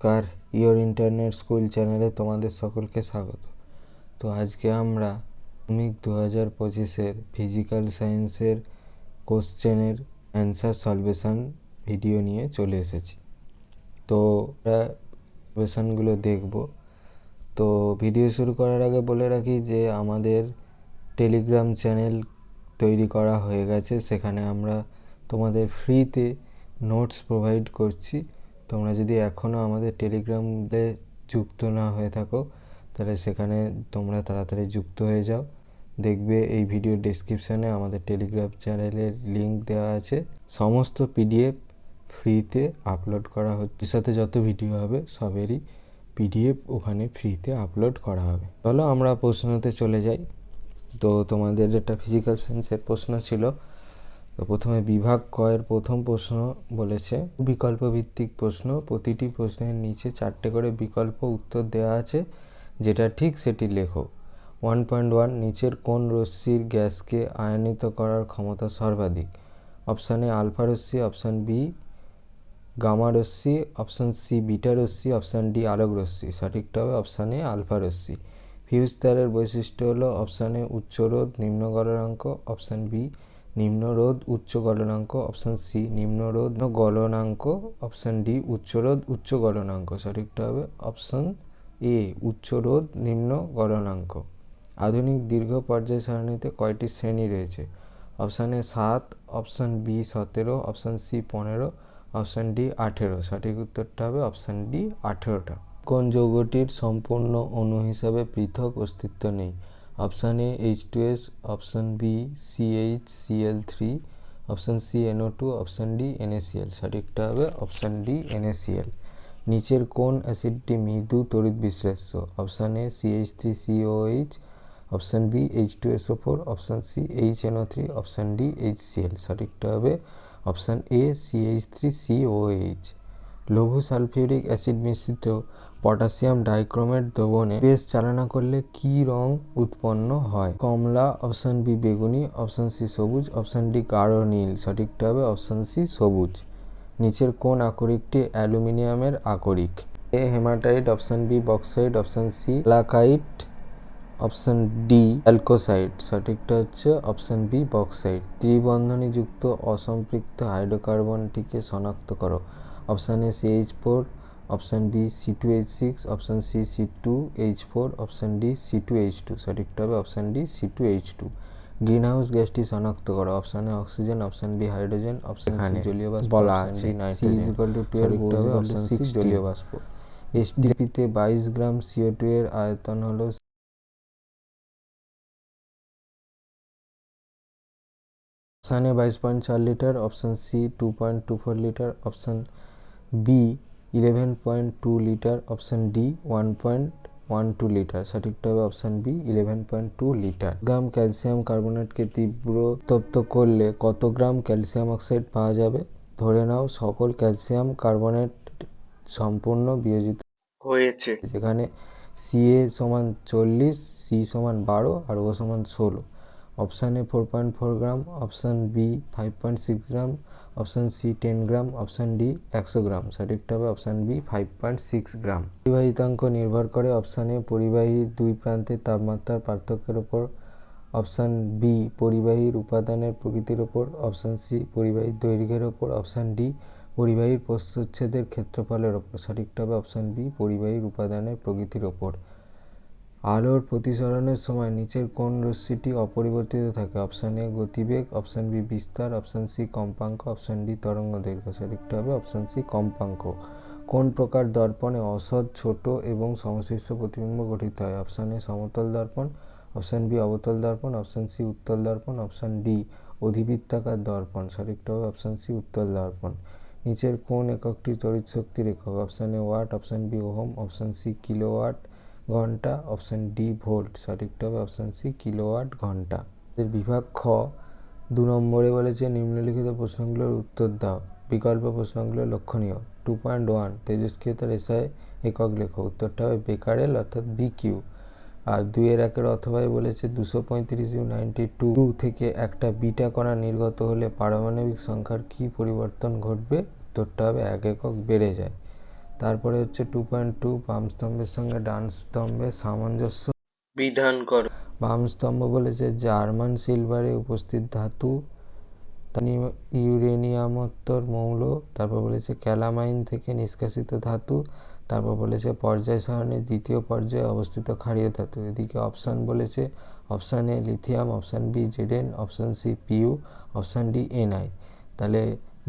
Car your internet school চ্যানেলে তোমাদের সকলকে স্বাগত। তো আজকে আমরা মাধ্যমিক 2025-এর ফিজিক্যাল সায়েন্সের কোশ্চেনের অ্যান্সার সলভেশন ভিডিও নিয়ে চলে এসেছি। তো আমরা সলভেশনগুলো দেখব। তো ভিডিও শুরু করার আগে বলে রাখি যে আমাদের টেলিগ্রাম চ্যানেল তৈরি করা হয়ে গেছে, সেখানে আমরা তোমাদের ফ্রিতে নোটস প্রোভাইড করছি। তোমরা যদি এখনও আমাদের টেলিগ্রামে যুক্ত না হয়ে থাকো তাহলে সেখানে তোমরা তাড়াতাড়ি যুক্ত হয়ে যাও। দেখবে এই ভিডিও ডেসক্রিপশানে আমাদের টেলিগ্রাম চ্যানেলের লিঙ্ক দেওয়া আছে। সমস্ত পিডিএফ ফ্রিতে আপলোড করা হচ্ছে, সাথে যত ভিডিও হবে সবেরই পিডিএফ ওখানে ফ্রিতে আপলোড করা হবে। চলো আমরা প্রশ্নতে চলে যাই। তো তোমাদের যেটা ফিজিক্যাল সায়েন্সের প্রশ্ন ছিল, তো প্রথমে বিভাগ কয়ের প্রথম প্রশ্ন বলেছে বিকল্প ভিত্তিক প্রশ্ন। প্রতিটি প্রশ্নের নিচে 4টে করে বিকল্প উত্তর দেওয়া আছে, যেটা ঠিক সেটি লেখো। 1.1 নিচের কোন রশ্মির গ্যাসকে আয়নিত করার ক্ষমতা সর্বাধিক? অপশান এ আলফা রশ্মি, অপশান বি গামা রশ্মি, অপশান সি বিটা রশ্মি, অপশান ডি আলোক রশ্মি। সঠিকটা হবে অপশান এ আলফা রশ্মি। ফিউজ তারের বৈশিষ্ট্য হলো অপশান এ উচ্চ রোধ নিম্ন গলনাঙ্ক, অপশান বি নিম্ন রোধ উচ্চ গলনাঙ্ক, অপশান সি নিম্ন রোধ গলনাঙ্ক, অপশান ডি উচ্চ রোধ উচ্চ গলনাঙ্ক। সঠিকটা হবে অপশান এ উচ্চ রোধ নিম্ন গলনাঙ্ক। আধুনিক দীর্ঘ পর্যায় সারণীতে কয়টি শ্রেণী রয়েছে? Option A 7, option B 17, option C 15, option D 18। সঠিক উত্তরটা হবে অপশান ডি 18টা। কোন যৌগটির সম্পূর্ণ অণু হিসাবে পৃথক অস্তিত্ব নেই? Option A H2S, option B CH, Cl3, option C NO2, option D NaCl। সঠিকটা হবে অপশান ডি NaCl। নিচের কোন অ্যাসিডটি মৃদু তড়িৎ বিশ্লেষ্য? Option A CH3COH, option B H2SO4, option C HNO3, option D HCl। সঠিকটা হবে অপশান এ CH3COH। লঘু সালফিউরিক অ্যাসিড মিশ্রিত পটাশিয়াম ডাইক্রোমেট দ্রবণে বেশ চালনা করলে কি রং উৎপন্ন হয়? কমলা, অপশান বি বেগুনি, অপশান সি সবুজ, অপশান ডি গাঢ় নীল। সঠিকটা হবে অপশান সি সবুজ। নিচের কোন আকরিকটি অ্যালুমিনিয়ামের আকরিক? A hematite, option B bauxite, option C ল্যাকাইট, অপশান ডি অ্যালকোসাইট। সঠিকটা হচ্ছে অপশান বি বক্সাইট। ত্রিবন্ধনীযুক্ত অসম্পৃক্ত হাইড্রোকার্বনটিকে শনাক্ত করো। Option A CH4, option B C2H6, option C C2H4, option D C2H2। সঠিকটা হবে অপশান ডি C2H2। গ্রিনহাউস গ্যাসটি শনাক্ত করো। Option A oxygen, option B hydrogen, option C জলীয় বাষ্প, অপশান ডি নাইট্রোজেন। সঠিকটা হবে অপশান সি জলীয় বাষ্প। এসটিপিতে 22 গ্রাম CO2 এর আয়তন হলো option A 22.4 litre, option C 2.24 litre, option B 11.2 litre, option D 1.12 litre. সঠিকটা হবে option B 11.2 litre. Gram calcium কার্বনেটকে তীব্র উত্তপ্ত করলে কত গ্রাম ক্যালসিয়াম অক্সাইড পাওয়া যাবে? ধরে নাও সকল ক্যালসিয়াম কার্বনেট সম্পূর্ণ বিয়োজিত হয়েছে, যেখানে CA সমান 40, সি সমান 12 আর ও সমান 16। Option A 4.4 gram, option B 5.6 gram, option C 10 gram, option D 100 gram. সঠিকটা হবে অপশান বি 5.6 গ্রাম। পরিবাহিতাঙ্ক নির্ভর করে অপশান এ পরিবাহীর দুই প্রান্তের তাপমাত্রার পার্থক্যের উপর, অপশান বি পরিবাহীর উপাদানের প্রকৃতির উপর, অপশান সি পরিবাহীর দৈর্ঘ্যের উপর, অপশান ডি পরিবাহীর প্রস্থচ্ছেদের ক্ষেত্রফলের ওপর। সঠিকটা হবে অপশান বি পরিবাহীর উপাদানের প্রকৃতির ওপর। আলোর প্রতিসরণের সময় নিচের কোন রশ্মিটি অপরিবর্তিত থাকে? অপশান এ গতিবেগ, অপশান বি বিস্তার, অপশান সি কম্পাঙ্ক, অপশান ডি তরঙ্গ দৈর্ঘ্য। সঠিকটা হবে অপশান সি কম্পাঙ্ক। কোন প্রকার দর্পণে অসৎ ছোট এবং সমশীর্ষ প্রতিবিম্ব গঠিত হয়? অপশান এ সমতল দর্পণ, অপশান বি অবতল দর্পণ, অপশান সি উত্তল দর্পণ, অপশান ডি অধিবৃত্তাকার দর্পণ। সঠিকটা হবে অপশান সি উত্তল দর্পণ। নিচের কোন এককটি তড়িৎ শক্তির একক? Option A watt, option B ohm, option C kilowatt ঘন্টা, অপশান ডি ভোল্ট। সঠিকটা হবে অপশান সি কিলোওয়াট ঘন্টা। এর বিভাগ খ 2 নম্বরে বলেছে নিম্নলিখিত প্রশ্নগুলোর উত্তর দাও। বিকল্প প্রশ্নগুলো লক্ষণীয়। 2.1 তেজস্ক্রিয়তার SI একক লেখো। উত্তরটা হবে বেকারেল অর্থাৎ BQ। আর 2-1 অথবাই বলেছে 235U92 থেকে একটা বিটা কণা নির্গত হলে পারমাণবিক সংখ্যার কি পরিবর্তন ঘটবে? উত্তরটা হবে 1 একক বেড়ে যায়। তারপরে হচ্ছে 2.2 বাম স্তম্ভের সঙ্গে ডান স্তম্ভের সামঞ্জস্য বিধান করো। বাম স্তম্ভ বলেছে জার্মান সিলভারে উপস্থিত ধাতু, ইউরেনিয়ামোত্তর মৌল, তারপর বলেছে ক্যালামাইন থেকে নিষ্কাশিত ধাতু, তারপর বলেছে পর্যায় সারণীর দ্বিতীয় পর্যায়ে অবস্থিত ক্ষারীয় ধাতু। এদিকে অপশান বলেছে option A lithium, option B Z N, option C P U, option D N I. তাহলে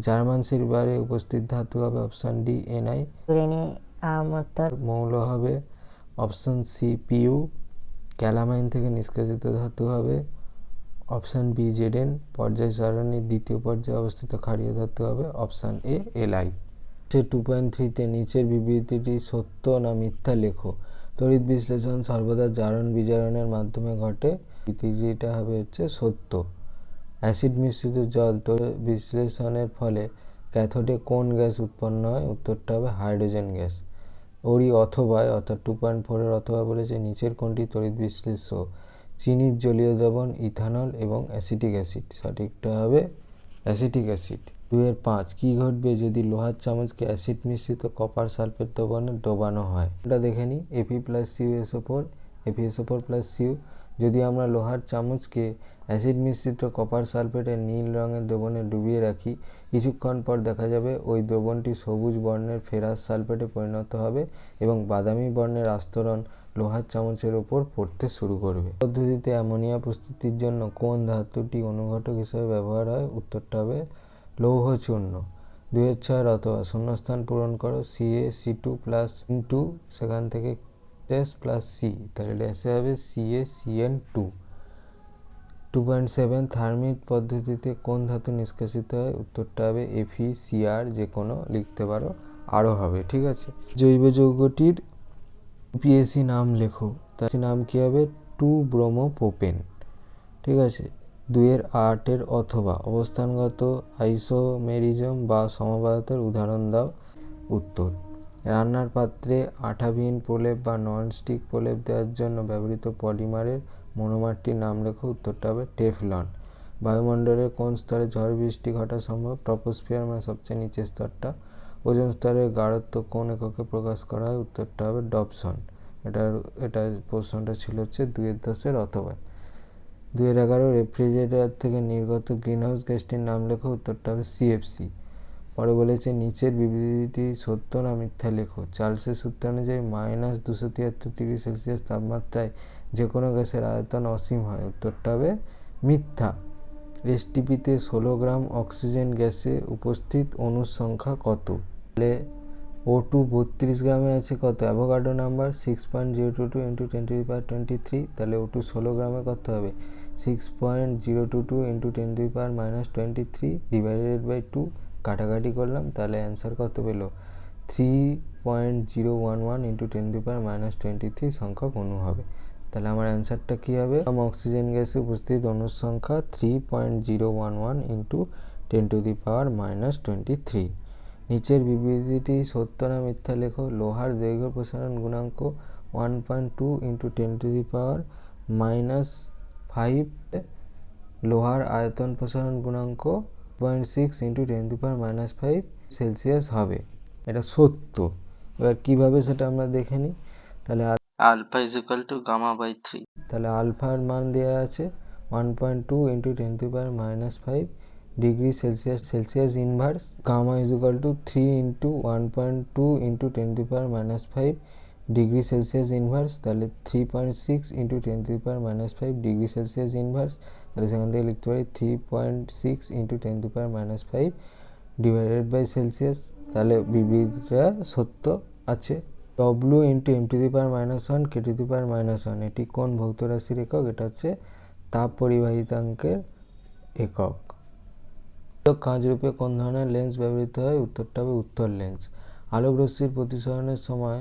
জার্মান সিলভারে উপস্থিত ধাতু হবে অপশান ডি এনআই, ইউরেনিয়ামোত্তর মৌল হবে অপশান সি পিইউ, ক্যালামাইন থেকে নিষ্কাশিত ধাতু হবে অপশান বি জেডেন, পর্যায় সারণীর দ্বিতীয় পর্যায়ে অবস্থিত ক্ষারীয় ধাতু হবে অপশান এ এলআই। 2.3-তে নিচের বিবৃতিটি সত্য না মিথ্যা লেখো। তড়িৎ বিশ্লেষণ সর্বদা জারণ বিজারণের মাধ্যমে ঘটে। বিবৃতিটা হবে হচ্ছে সত্য। অ্যাসিড মিশ্রিত জল তড়িৎ বিশ্লেষণের ফলে ক্যাথোডে কোন গ্যাস উৎপন্ন হয়? উত্তরটা হবে হাইড্রোজেন গ্যাস। ওরি অথবা অর্থাৎ 2.4-এর অথবা বলেছে নিচের কোনটি তড়িৎ বিশ্লেষ্য? চিনির জলীয় দ্রবণ, ইথানল এবং অ্যাসিটিক অ্যাসিড। সঠিকটা হবে অ্যাসিটিক অ্যাসিড। 2.5 কি ঘটবে যদি লোহার চামচকে অ্যাসিড মিশ্রিত কপার সালফেট দ্রবণে ডোবানো হয়? এটা দেখে নিই। Fe+CuSO4, FeSO4+Cu। যদি আমরা লোহার চামচকে অ্যাসিড মিশ্রিত কপার সালফেটের নীল রঙের দ্রবণে ডুবিয়ে রাখি, কিছুক্ষণ পর দেখা যাবে ওই দ্রবণটি সবুজ বর্ণের ফেরাস সালফেটে পরিণত হবে এবং বাদামি বর্ণের আস্তরণ লোহার চামচের ওপর পড়তে শুরু করবে। পদ্ধতিতে অ্যামোনিয়া প্রস্তুতির জন্য কোন ধাতুটি অনুঘটক হিসেবে ব্যবহার হয়? উত্তরটা হবে লৌহ চূর্ণ। 2.6 অথবা শূন্যস্থান পূরণ করো। CaC2+N2, সেখান থেকে ড্যাশ+C, তাহলে ড্যাশে হবে CaCN2। 2.7 থার্মিক পদ্ধতিতে কোন ধাতু নিষ্কাশিত হয়? উত্তরটা হবে FeCr, যে কোনো লিখতে পারো, আরও হবে। ঠিক আছে। জৈব যৌগটির পিএসি নাম লেখো। তার নাম কি হবে? 2-ব্রোমোপ্রোপেন। ঠিক আছে। 2.8-এর অথবা অবস্থানগত আইসোমেরিজম বা সমবায়তার উদাহরণ দাও। উত্তর রান্নার পাত্রে আঠাবিহীন প্রলেপ বা ননস্টিক প্রলেপ দেওয়ার জন্য ব্যবহৃত পলিমারের মনোমারটির নাম লেখো। উত্তরটা হবে টেফলন। বায়ুমণ্ডলের কোন স্তরে ঝড় বৃষ্টি ঘটা সম্ভব? ট্রপোস্ফিয়ার, মানে সবচেয়ে নিচের স্তরটা। ওজোন স্তরের গাঢ়ত্ব কোন এককে প্রকাশ করা হয়? উত্তরটা হবে ডবসন। এটা প্রশ্নটা ছিল হচ্ছে 2.10-এর অথবা। 2.11 রেফ্রিজারেটর থেকে নির্গত গ্রিনহাউস গ্যাসটির নাম লেখো। উত্তরটা হবে সিএফসি। পরে বলেছে নিচের বিবৃতিটি সত্য না মিথ্যা লেখো। চার্লসের সূত্র অনুযায়ী -273°C তাপমাত্রায় যে কোনো গ্যাসের আয়তন অসীম হয়। উত্তরটা হবে মিথ্যা। এসটিপিতে 16 গ্রাম অক্সিজেন গ্যাসে উপস্থিত অণুর সংখ্যা কত? তাহলে O2 32 গ্রামে আছে কত? Avogadro number 6.022 × 10⁻23। তাহলে O2 16 গ্রামে কত হবে? 6.022 × 10⁻23 /2। কাটাকাটি করলাম, তাহলে অ্যান্সার কত পেলো? 3.011 × 10⁻23 সংখ্যক অণু হবে। তাহলে আমার অ্যান্সারটা কী হবে? অক্সিজেন গ্যাসে উপস্থিত অণুর সংখ্যা 3.011 × 10⁻23। নিচের বিবৃতিটি সত্য না মিথ্যা লেখো। লোহার দৈর্ঘ্য প্রসারণ গুণাঙ্ক 1.2 × 10⁻⁵। লোহার আয়তন প্রসারণ গুণাঙ্ক 0.6 × 10⁻⁵ সেলসিয়াস হবে। এটা সত্য। এবার কীভাবে সেটা আমরা দেখে নিই। তাহলে আলফা = γ/3। তাহলে আলফার মান দেওয়া আছে 1.2 × 10⁻⁵ degree Celsius inverse. Gamma = 3 × 1.2 × 10⁻⁵ degree Celsius inverse. তাহলে 3.6 × 10⁻⁵ ডিগ্রি সেলসিয়াস ইনভার্স। তাহলে সেখান থেকে লিখতে পারি 3.6 × 10⁻⁵ /সেলসিয়াস। তাহলে বিবৃতিটা সত্য আছে। W × m⁻⁻1 k⁻⁻1 এটি কোন ভৌত রাশির একক? এটা হচ্ছে তাপ পরিবাহিতাঙ্কের একক। কাঁচরূপে কোন ধরনের লেন্স ব্যবহৃত হয়? উত্তরটা হবে উত্তল লেন্স। আলোক রশ্মির প্রতিসরণের সময়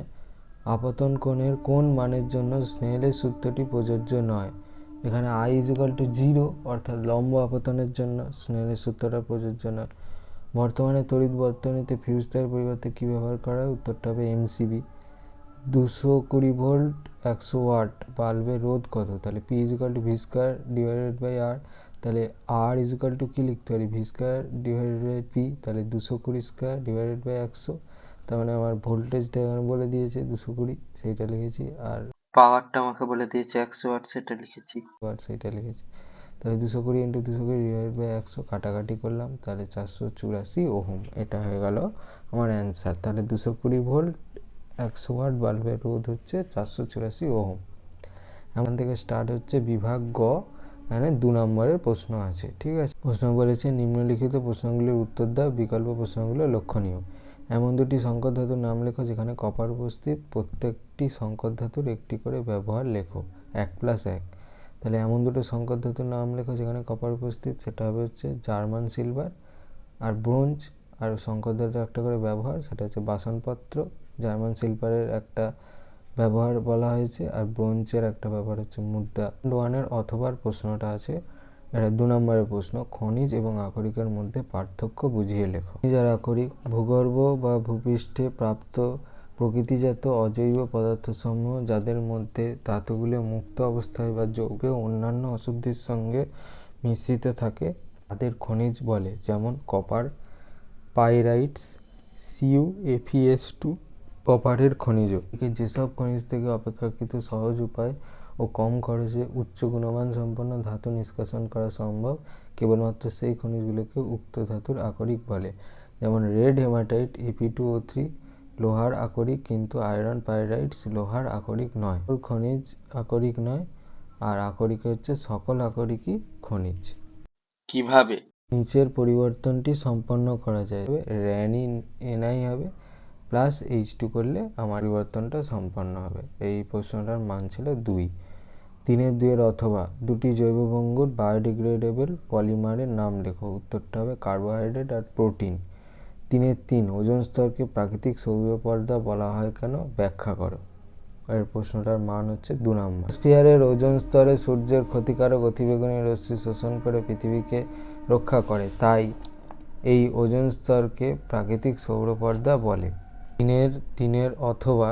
আপতন কোণের কোন মানের জন্য স্নেলের সূত্রটি প্রযোজ্য নয়? এখানে I = 0, অর্থাৎ লম্ব আপতনের জন্য স্নেলের সূত্রটা প্রযোজ্য নয়। বর্তমানে তড়িৎ বর্তনীতে ফিউজ তারের পরিবর্তে কী ব্যবহার করা হয়? উত্তরটা হবে MCB। 220 ভোল্ট 100 ওয়াট বাল্বের রোধ কত? তাহলে P = V²/R। তাহলে R = কী লিখতে পারি? V²/P। তাহলে 220² / 100। তার মানে আমার ভোল্টেজটা এখানে বলে দিয়েছে 220, সেইটা লিখেছি, আর পাওয়ারটা আমাকে বলে দিয়েছে 100 ওয়াট, সেটা লিখেছি। ওয়াট সেইটা লিখেছি। তাহলে 220 ইন্টু 220 ডিভাইড বাই 100 কাটাকাটি করলাম, তাহলে 484 ওহম। এটা হয়ে গেল আমার অ্যান্সার। তাহলে 220 ভোল্ট 100 ওয়াট বাল্বের রোধ হচ্ছে 484 ওহম। এখান থেকে স্টার্ট হচ্ছে বিভাগ গ। এখানে 2 নম্বরের প্রশ্ন আছে, ঠিক আছে। প্রশ্ন বলেছে নিম্নলিখিত প্রশ্নগুলির উত্তর দাও, বিকল্প প্রশ্নগুলো লক্ষণীয়। এমন দুটি সংকর ধাতুর নাম লেখো যেখানে কপার উপস্থিত, প্রত্যেকটি সংকর ধাতুর একটি করে ব্যবহার লেখো। 1+1। তাহলে এমন দুটো সংকর ধাতুর নাম লেখো যেখানে কপার উপস্থিত, সেটা হবে হচ্ছে জার্মান সিলভার আর ব্রোঞ্জ। আর সংকর ধাতুর একটা করে ব্যবহার, সেটা হচ্ছে বাসনপত্র। জার্মান সিলভারের একটা ব্যবহার বলা হয়েছে, আর ব্রোঞ্জের একটা ব্যবহার হচ্ছে মুদ্রা। 1-এর অথবার প্রশ্নটা আছে, এটা 2 নম্বরের প্রশ্ন। খনিজ এবং আকরিকের মধ্যে পার্থক্য বুঝিয়ে লেখো। খনিজ আর আকরিক ভূগর্ভ বা ভূপৃষ্ঠে প্রাপ্ত প্রকৃতিজাত অজৈব পদার্থসমূহ যাদের মধ্যে ধাতুগুলো মুক্ত অবস্থায় বা যৌগে অন্যান্য অশুদ্ধির সঙ্গে মিশ্রিত থাকে তাদের খনিজ বলে, যেমন কপার, পাইরাইটস, CuFeS2 কপারের খনিজ। যেসব খনিজ থেকে অপেক্ষাকৃত সহজ উপায় ও কম খরচে উচ্চ গুণমান সম্পন্ন ধাতু নিষ্কাশন করা সম্ভব, কেবলমাত্র সেই খনিজগুলোকে উক্ত ধাতুর আকরিক বলে। যেমন রেড হেমাটাইট Fe2O3 লোহার আকরিক, কিন্তু আয়রন পাইরাইটস লোহার আকরিক নয়। খনিজ আকরিক নয়, আর আকরিক হচ্ছে সকল আকরিকই খনিজ। কিভাবে? নিচের পরিবর্তনটি সম্পন্ন করা যায়, র্যানি Ni হবে প্লাস H2 করলে আমার পরিবর্তনটা সম্পন্ন হবে। এই প্রশ্নটার মান ছিল 2। 3-2 অথবা দুটি জৈব ভঙ্গুর বায়োডিগ্রেডেবল পলিমারের নাম লেখো। উত্তরটা হবে কার্বোহাইড্রেট আর প্রোটিন। 3-3 ওজোন স্তরকে প্রাকৃতিক সৌর পর্দা বলা হয় কেন, ব্যাখ্যা করো। এর প্রশ্নটার মান হচ্ছে 2 নম্বর। স্ফিয়ারের ওজোন স্তরে সূর্যের ক্ষতিকারক অতিবেগুনি রশ্মি শোষণ করে পৃথিবীকে রক্ষা করে, তাই এই ওজোন স্তরকে প্রাকৃতিক সৌরপর্দা বলে। 3-3 অথবা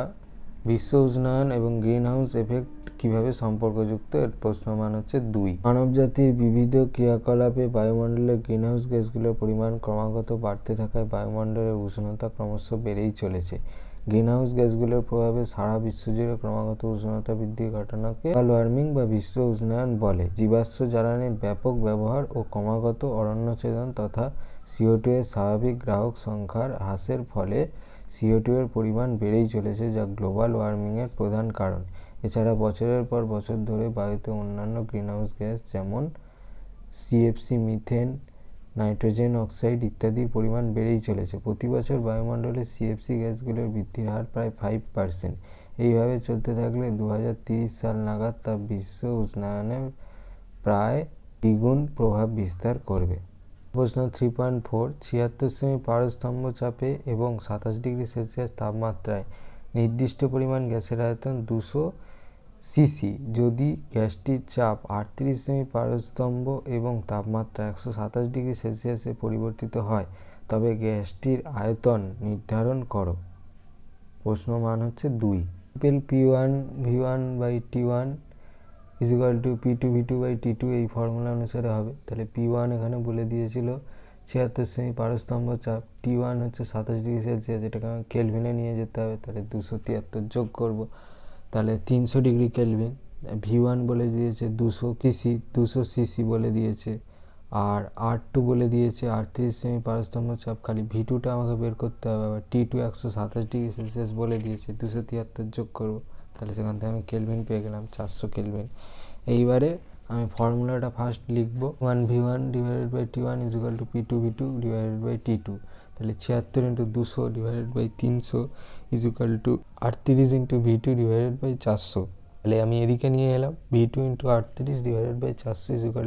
বিশ্ব উষ্ণায়ন এবং গ্রিনহাউস এফেক্ট কিভাবে সম্পর্কযুক্ত, এর প্রশ্নমান হচ্ছে 2। মানবজাতির বিবিধ ক্রিয়াকলাপে বায়ুমণ্ডলের গ্রিনহাউস গ্যাসগুলোর পরিমাণ ক্রমাগত বাড়তে থাকায় বায়ুমণ্ডলের উষ্ণতা ক্রমশ বেড়েই চলেছে। গ্রিনহাউস গ্যাসগুলোর প্রভাবে সারা বিশ্বজুড়ে ক্রমাগত উষ্ণতা বৃদ্ধির ঘটনাকে গ্লোবাল ওয়ার্মিং বা বিশ্ব উষ্ণায়ন বলে। জীবাশ্ম জ্বালানির ব্যাপক ব্যবহার ও ক্রমাগত অরণ্যছেদন তথা CO2 এর স্বাভাবিক গ্রাহক সংখ্যার হ্রাসের ফলে CO2 এর পরিমাণ বেড়েই চলেছে, যা গ্লোবাল ওয়ার্মিংয়ের প্রধান কারণ। এছাড়া বছরের পর বছর ধরে বায়ুতে অন্যান্য গ্রিনহাউস গ্যাস যেমন CFC, মিথেন, নাইট্রোজেন অক্সাইড ইত্যাদির পরিমাণ বেড়েই চলেছে। প্রতি বছর বায়ুমণ্ডলে CFC গ্যাসগুলোর বৃদ্ধির হার প্রায় 5%। এইভাবে চলতে থাকলে 2030 সাল নাগাদ তা বিশ্ব উষ্ণায়নে প্রায় দ্বিগুণ প্রভাব বিস্তার করবে। প্রশ্ন 3.4 76 সেমি পারস্তম্ভ চাপে এবং 27 ডিগ্রি সেলসিয়াস তাপমাত্রায় নির্দিষ্ট পরিমাণ গ্যাসের আয়তন 200 সিসি। যদি গ্যাসটির চাপ 38 সেমি পারস্তম্ভ এবং তাপমাত্রা 127 ডিগ্রি সেলসিয়াসে পরিবর্তিত হয়, তবে গ্যাসটির আয়তন নির্ধারণ করো। প্রশ্ন মান হচ্ছে 2। P1V1/T1 P2V2/T2 এই ফর্মুলা অনুসারে হবে। তাহলে P1 এখানে বলে দিয়েছিল 76 সেমি পারস্তম্ভ চাপ, T1 হচ্ছে 27 ডিগ্রি সেলসিয়াস, এটাকে আমার কেলভিনে নিয়ে যেতে হবে, তাহলে 273 যোগ করব, তাহলে 300 ডিগ্রি কেলভিন। V1 বলে দিয়েছে 200 সিসি বলে দিয়েছে, আর R2 বলে দিয়েছে 38 সেমি পারস্তম্ভ চাপ। খালি V2টা আমাকে বের করতে হবে। আবার T2 127 ডিগ্রি সেলসিয়াস বলে দিয়েছে, 273 যোগ করব, তাহলে সেখান থেকে আমি কেলভিন পেয়ে গেলাম 400 কেলভিন। এইবারে আমি ফর্মুলাটা ফার্স্ট লিখব, 1V1/T1 P2V2/T2। তাহলে 76 × 200/300 38 × V2/400। তাহলে আমি এদিকে নিয়ে এলাম, V2 × 38/400 76 ×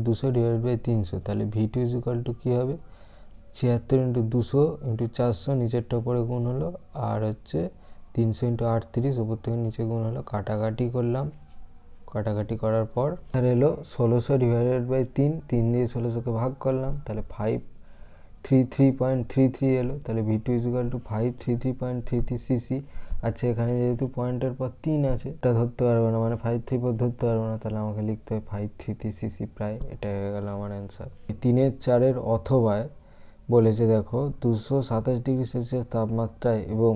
200/300। তাহলে V2 কী হবে, 76 × 200 × 400, নিচেরটা উপরে গুণ হলো, আর হচ্ছে 300 × 38 উপর থেকে নিচে গুণ হলো। কাটাকাটি করলাম, কাটাকাটি করার পর আর এলো 1600/3, 3 দিয়ে 1600কে ভাগ করলাম, তাহলে 533.33 এলো। তাহলে V2 533.33 সিসি। আচ্ছা, এখানে যেহেতু পয়েন্টের পর 3 আছে, এটা ধরতে পারবো না, মানে 534 ধরতে পারবো না, তাহলে আমাকে লিখতে হবে 533 সিসি প্রায়। এটা হয়ে গেল আমার অ্যান্সার। 3-4 অথবা বলেছে দেখো 227°C তাপমাত্রায় এবং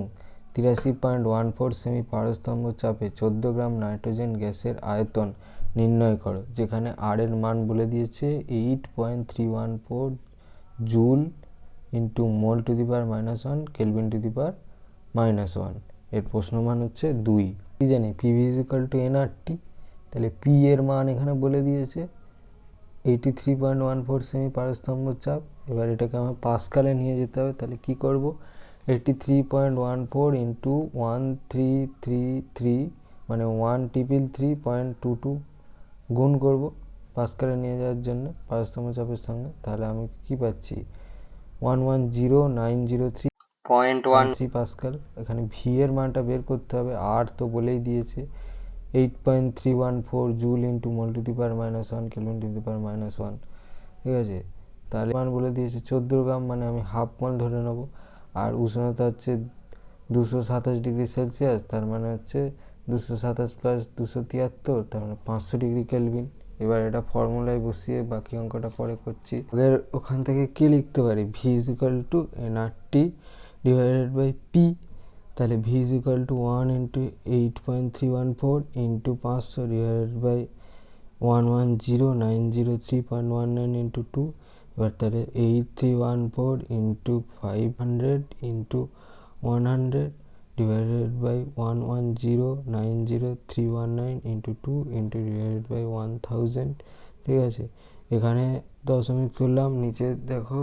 83.14 সেমি পারস্তম্ভ চাপে 14 গ্রাম নাইট্রোজেন গ্যাসের আয়তন নির্ণয় করো, যেখানে আর এর মান বলে দিয়েছে 8.314 joule into mole to the power -1 kelvin to the power -1। এর প্রশ্ন মান হচ্ছে 2। কি জানি পিভি ইকুয়াল টু এনআরটি, তাহলে পি এর মান এখানে বলে দিয়েছে 83.14 সেমি পারস্তম্ভ চাপ। এবার এটাকে আমার পাস্কালে নিয়ে যেতে হবে, তাহলে কি করব 83.14 ইন্টু 1333 মানে 133.22 গুণ করব পাস্কালে নিয়ে যাওয়ার জন্য পারস্তম্ভ চাপের সঙ্গে। তাহলে আমি কি পাচ্ছি 110903 পাস্কাল। এখানে ভি এর মানটা বের করতে হবে, আর তো বলেই দিয়েছে 8.314 joule into mole to the power -1 kelvin to the power -1, ঠিক আছে। তাহলে মান বলে দিয়েছে 14 গ্রাম, মানে আমি হাফ মল ধরে নেব। আর উষ্ণতা হচ্ছে 227°C, তার মানে হচ্ছে 227 প্লাস 273, তার মানে 500° কেলভিন। এবার এটা ফর্মুলায় বসিয়ে বাকি অঙ্কটা পরে করছি। এবার ওখান থেকে কি লিখতে পারি, V is equal to nRT divided by P. তাহলে V is equal to 1 into 8.314 into 500 divided by 110,903.19 into 2। এবার তাহলে 8314 into 500 into 100 divided by 110,903.19 into 2 into divided by 1000, ঠিক আছে। এখানে দশমিক তুললাম, নিচে দেখো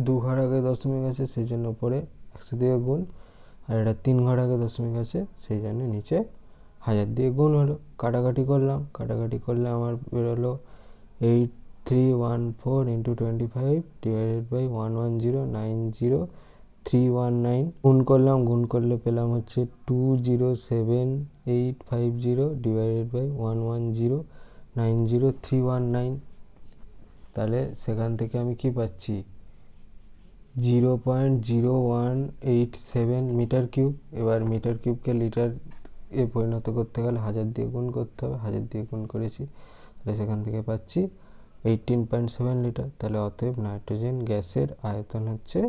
2 ঘর আগে দশমিক আছে, সেই জন্য পরে 100 দিয়ে গুণ, আর এটা 3 ঘর আগে দশমিক আছে, সেই জন্য নিচে 1000 দিয়ে গুণ হলো। কাটাকাটি করলে আমার বেরোলো 8314 ইন্টু 25 ডিভাইডেড বাই 110,903.19। গুণ করলে পেলাম হচ্ছে 207,850 ডিভাইডেড বাই 110,903.19। তাহলে সেখান থেকে আমি কি পাচ্ছি 0.0187 মিটার কিউব। এবার মিটার কিউবকে লিটার এ পরিণত করতে গেলে 1000 দিয়ে গুণ করতে হবে, 1000 দিয়ে গুণ করেছি, তাহলে সেখান থেকে পাচ্ছি 18.7 লিটার। তাহলে অতএব নাইট্রোজেন গ্যাসের আয়তন হচ্ছে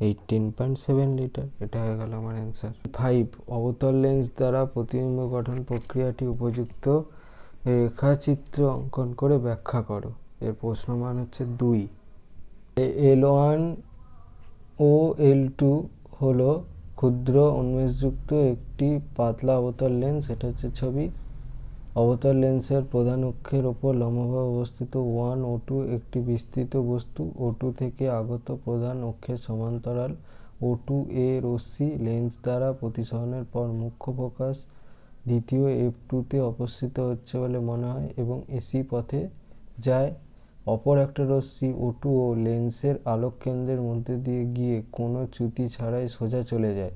18.7 লিটার। এটা হয়ে গেল আমার অ্যান্সার। 5 অবতল লেন্স দ্বারা প্রতিবিম্ব গঠন প্রক্রিয়াটি উপযুক্ত রেখাচিত্র অঙ্কন করে ব্যাখ্যা করো। এর প্রশ্ন মান হচ্ছে 2। L1 ও L2 হলো ক্ষুদ্র উন্মেষযুক্ত একটি পাতলা অবতল লেন্স। এটা হচ্ছে ছবি। অবতল লেন্সের প্রধান অক্ষের ওপর লম্বভাবে অবস্থিত 1 O2 একটি বিস্তৃত বস্তু। O2 থেকে আগত প্রধান অক্ষের সমান্তরাল O2A রশ্মি লেন্স দ্বারা প্রতিসরণের পর মুখ্য ফোকাস দ্বিতীয় F2-তে অপসৃত হচ্ছে বলে মনে হয় এবং এসি পথে যায়। অপর একটা রশ্মি O2 ও লেন্সের আলোক কেন্দ্রের মধ্যে দিয়ে গিয়ে কোনো চ্যুতি ছাড়াই সোজা চলে যায়।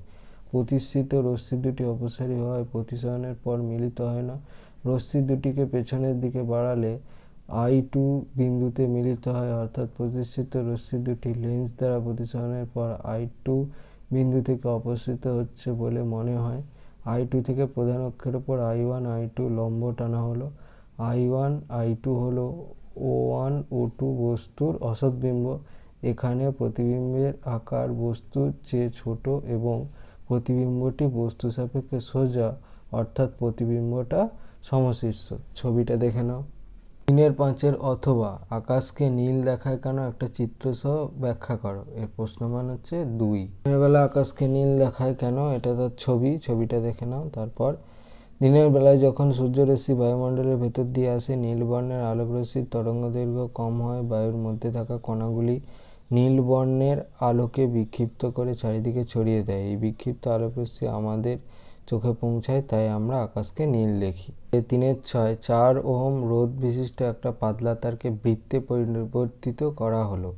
প্রতিসৃত রশ্মি দুটি অপসারী হওয়ায় প্রতিসরণের পর মিলিত হয় না। রশ্মি দুটিকে পেছনের দিকে বাড়ালে I2 বিন্দুতে মিলিত হয়, অর্থাৎ প্রতিসৃত রশ্মি দুটি লেন্স দ্বারা প্রতিসরণের পর I2 বিন্দু থেকে অপসৃত হচ্ছে বলে মনে হয়। I2 থেকে প্রধান অক্ষের ওপর I1 I2 লম্ব টানা হলো। I1 I2 হলো O1 O2 বস্তুর অসৎবিম্ব। এখানে প্রতিবিম্বের আকার বস্তুর চেয়ে ছোট এবং প্রতিবিম্বটি বস্তু সাপেক্ষে সোজা, অর্থাৎ প্রতিবিম্বটা সমশীর্ষ। ছবিটা দেখে নাও। 3-5 অথবা আকাশকে নীল দেখায় কেন একটা চিত্র সহ ব্যাখ্যা করো। এর প্রশ্ন মান হচ্ছে 2। দিনের বেলা আকাশকে নীল দেখায় কেন, এটা তার ছবিটা দেখে নাও। তারপর দিনের বেলায় যখন সূর্যরশ্মি বায়ুমণ্ডলের ভেতর দিয়ে আসে, নীল বর্ণের আলোকরশ্মির তরঙ্গদৈর্ঘ্য কম হয়। বায়ুর মধ্যে থাকা কণাগুলি নীল বর্ণের আলোকে বিক্ষিপ্ত করে চারিদিকে ছড়িয়ে দেয়। এই বিক্ষিপ্ত আলোকরশ্মি আমাদের চোখে পৌঁছায়, তাই আমরা আকাশকে নীল দেখি। 3-6 4 ওহম রোধ বিশিষ্ট একটা পাতলা তারকে বৃত্তে পরিবর্তিত করা হলো।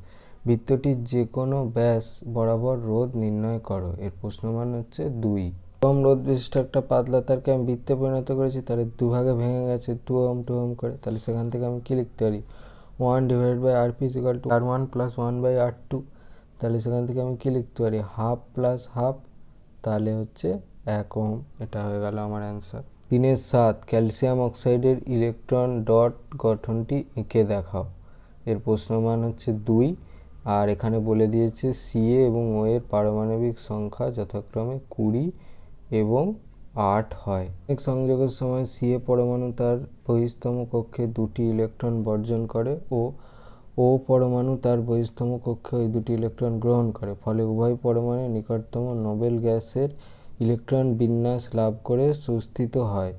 বৃত্তটির যে কোনো ব্যাস বরাবর রোধ নির্ণয় করো। এর প্রশ্ন মান হচ্ছে 2। ওহম রোধ বিশিষ্ট একটা পাতলা তারকে আমি বৃত্তে পরিণত করেছি, তাহলে দুভাগে ভেঙে গেছে 2 ওহম করে। তাহলে সেখান থেকে আমি কি লিখতে পারি 1 divided by RP is equal to R1 plus 1 by R2। তাহলে সেখান থেকে আমি কি লিখতে পারি হাফ প্লাস হাফ, তাহলে হচ্ছে 1 ওহম। এটা হয়ে গেল আমার অ্যান্সার। 3-7 ক্যালসিয়াম অক্সাইডের ইলেকট্রন ডট গঠনটি এঁকে দেখাও। এর প্রশ্ন মান হচ্ছে 2। আর এখানে বলে দিয়েছে সিএ এবং ও এর পারমাণবিক সংখ্যা যথাক্রমে 20 এবং 8 হয়। এক সংযোগের সময় সিএ পরমাণু তার বহিস্তম কক্ষে 2টি ইলেকট্রন বর্জন করে ও ও পরমাণু তার বহিস্তম কক্ষে ওই 2টি ইলেকট্রন গ্রহণ করে, ফলে উভয় পরমাণু নিকটতম নোবেল গ্যাসের ইলেকট্রন বিন্যাস লাভ করে সুস্থিত হয়।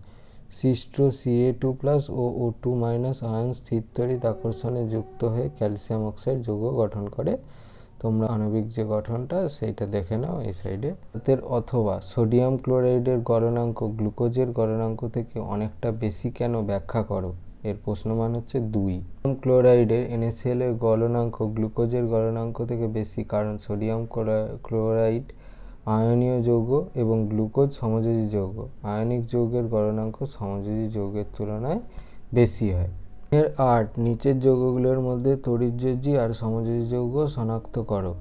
সৃষ্ট Ca2+ ও O2- আয়ন স্থির তড়িৎ আকর্ষণে যুক্ত হয়ে ক্যালসিয়াম অক্সাইড যৌগ গঠন করে। তোমরা আণবিক যে গঠনটা সেইটা দেখে নাও এই সাইডে। অথবা সোডিয়াম ক্লোরাইডের গলনাঙ্ক গ্লুকোজের গলনাঙ্ক থেকে অনেকটা বেশি কেন ব্যাখ্যা করো। এর প্রশ্নমান হচ্ছে 2। সোডিয়াম ক্লোরাইডের NaCl এর গলনাঙ্ক গ্লুকোজের গলনাঙ্ক থেকে বেশি, কারণ সোডিয়াম ক্লোরাইড আয়নীয় যৌগ এবং গ্লুকোজ সমযোজী যৌগ। আয়নিক যৌগের গলনাঙ্ক সমযোজী যৌগের তুলনায় বেশি হয়। 8 নিচের যৌগগুলোর মধ্যে তড়িৎযোজী আর সমযোজী যৌগ শনাক্ত করো।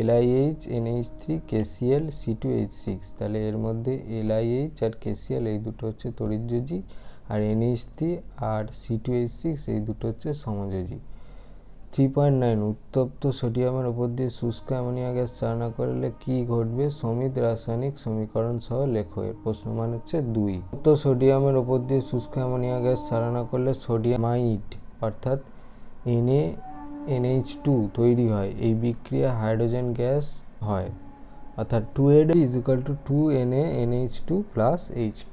LiH, NH3, KCl, C2H6। তাহলে এর মধ্যে LiH আর KCl এই দুটো হচ্ছে তড়িৎযোজী, আর NH3 আর C2H6 এই দুটো হচ্ছে সমযোজী। 3.9 উত্তপ্ত সোডিয়ামের উপর দিয়ে শুষ্ক অ্যামোনিয়া গ্যাস চালনা করলে কি ঘটবে? সমিত রাসায়নিক সমীকরণ সহ লেখো। এর প্রশ্নমান হচ্ছে 2। উত্তপ্ত সোডিয়ামের উপর দিয়ে শুষ্ক অ্যামোনিয়া গ্যাস চালনা করলে সোডিয়ামাইড অর্থাৎ NaNH2 তৈরি হয়। এই বিক্রিয়া হাইড্রোজেন গ্যাস হয়, অর্থাৎ 2Na = 2NaNH2 + H2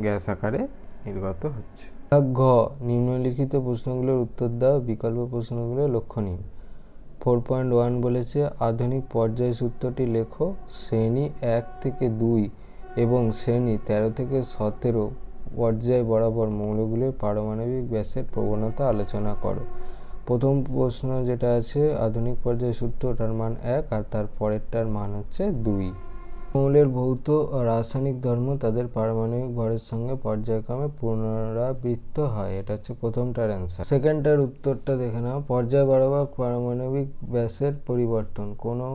গ্যাস আকারে নির্গত হচ্ছে। ঘ নিম্নলিখিত প্রশ্নগুলোর উত্তর দাও, বিকল্প প্রশ্নগুলো লক্ষণীয়। 4.1 বলেছে আধুনিক পর্যায় সূত্রটি লেখো। শ্রেণী 1 থেকে 2 এবং শ্রেণী 13 থেকে 17 পর্যায় বরাবর মৌলগুলির পারমাণবিক ব্যাসের প্রবণতা আলোচনা করো। প্রথম প্রশ্ন যেটা আছে আধুনিক পর্যায় সূত্র, ওটার মান 1 আর তার পরেরটার মান হচ্ছে 2। মৌলের ভৌত ও রাসায়নিক ধর্ম তাদের পারমাণবিক ভরের সঙ্গে পর্যায়ক্রমে পুনরাবৃত্ত হয়। এটা হচ্ছে প্রথমটার অ্যান্সার। সেকেন্ডটার উত্তরটা দেখে নাও। পর্যায় বরাবর পারমাণবিক ব্যাসের পরিবর্তন। কোনো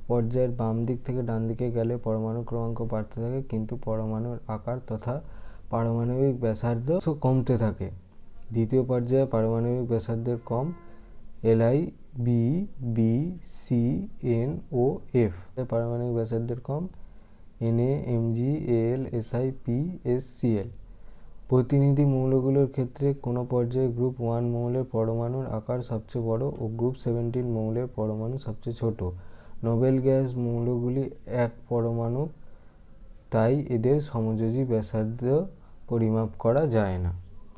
পর্যায়ের বাম দিক থেকে ডান দিকে গেলে পরমাণু ক্রমাঙ্ক বাড়তে থাকে, কিন্তু পরমাণুর আকার তথা পারমাণবিক ব্যাসার্ধ কমতে থাকে। দ্বিতীয় পর্যায়ে পারমাণবিক ব্যাসার্ধের কম Li, B, B, C, N ও F। পারমাণবিক ব্যাসার্ধের কম Na, Mg, Al, Si, P, S, Cl। প্রতিনিধি মৌলগুলোর ক্ষেত্রে কোনো পর্যায়ে গ্রুপ 1 মৌলের পরমাণুর আকার সবচেয়ে বড় ও গ্রুপ 17 মৌলের পরমাণু সবচেয়ে ছোট। নোবেল গ্যাস মৌলগুলি এক পরমাণু, তাই এদের সমযোজী ব্যাসার্ধ পরিমাপ করা যায় না।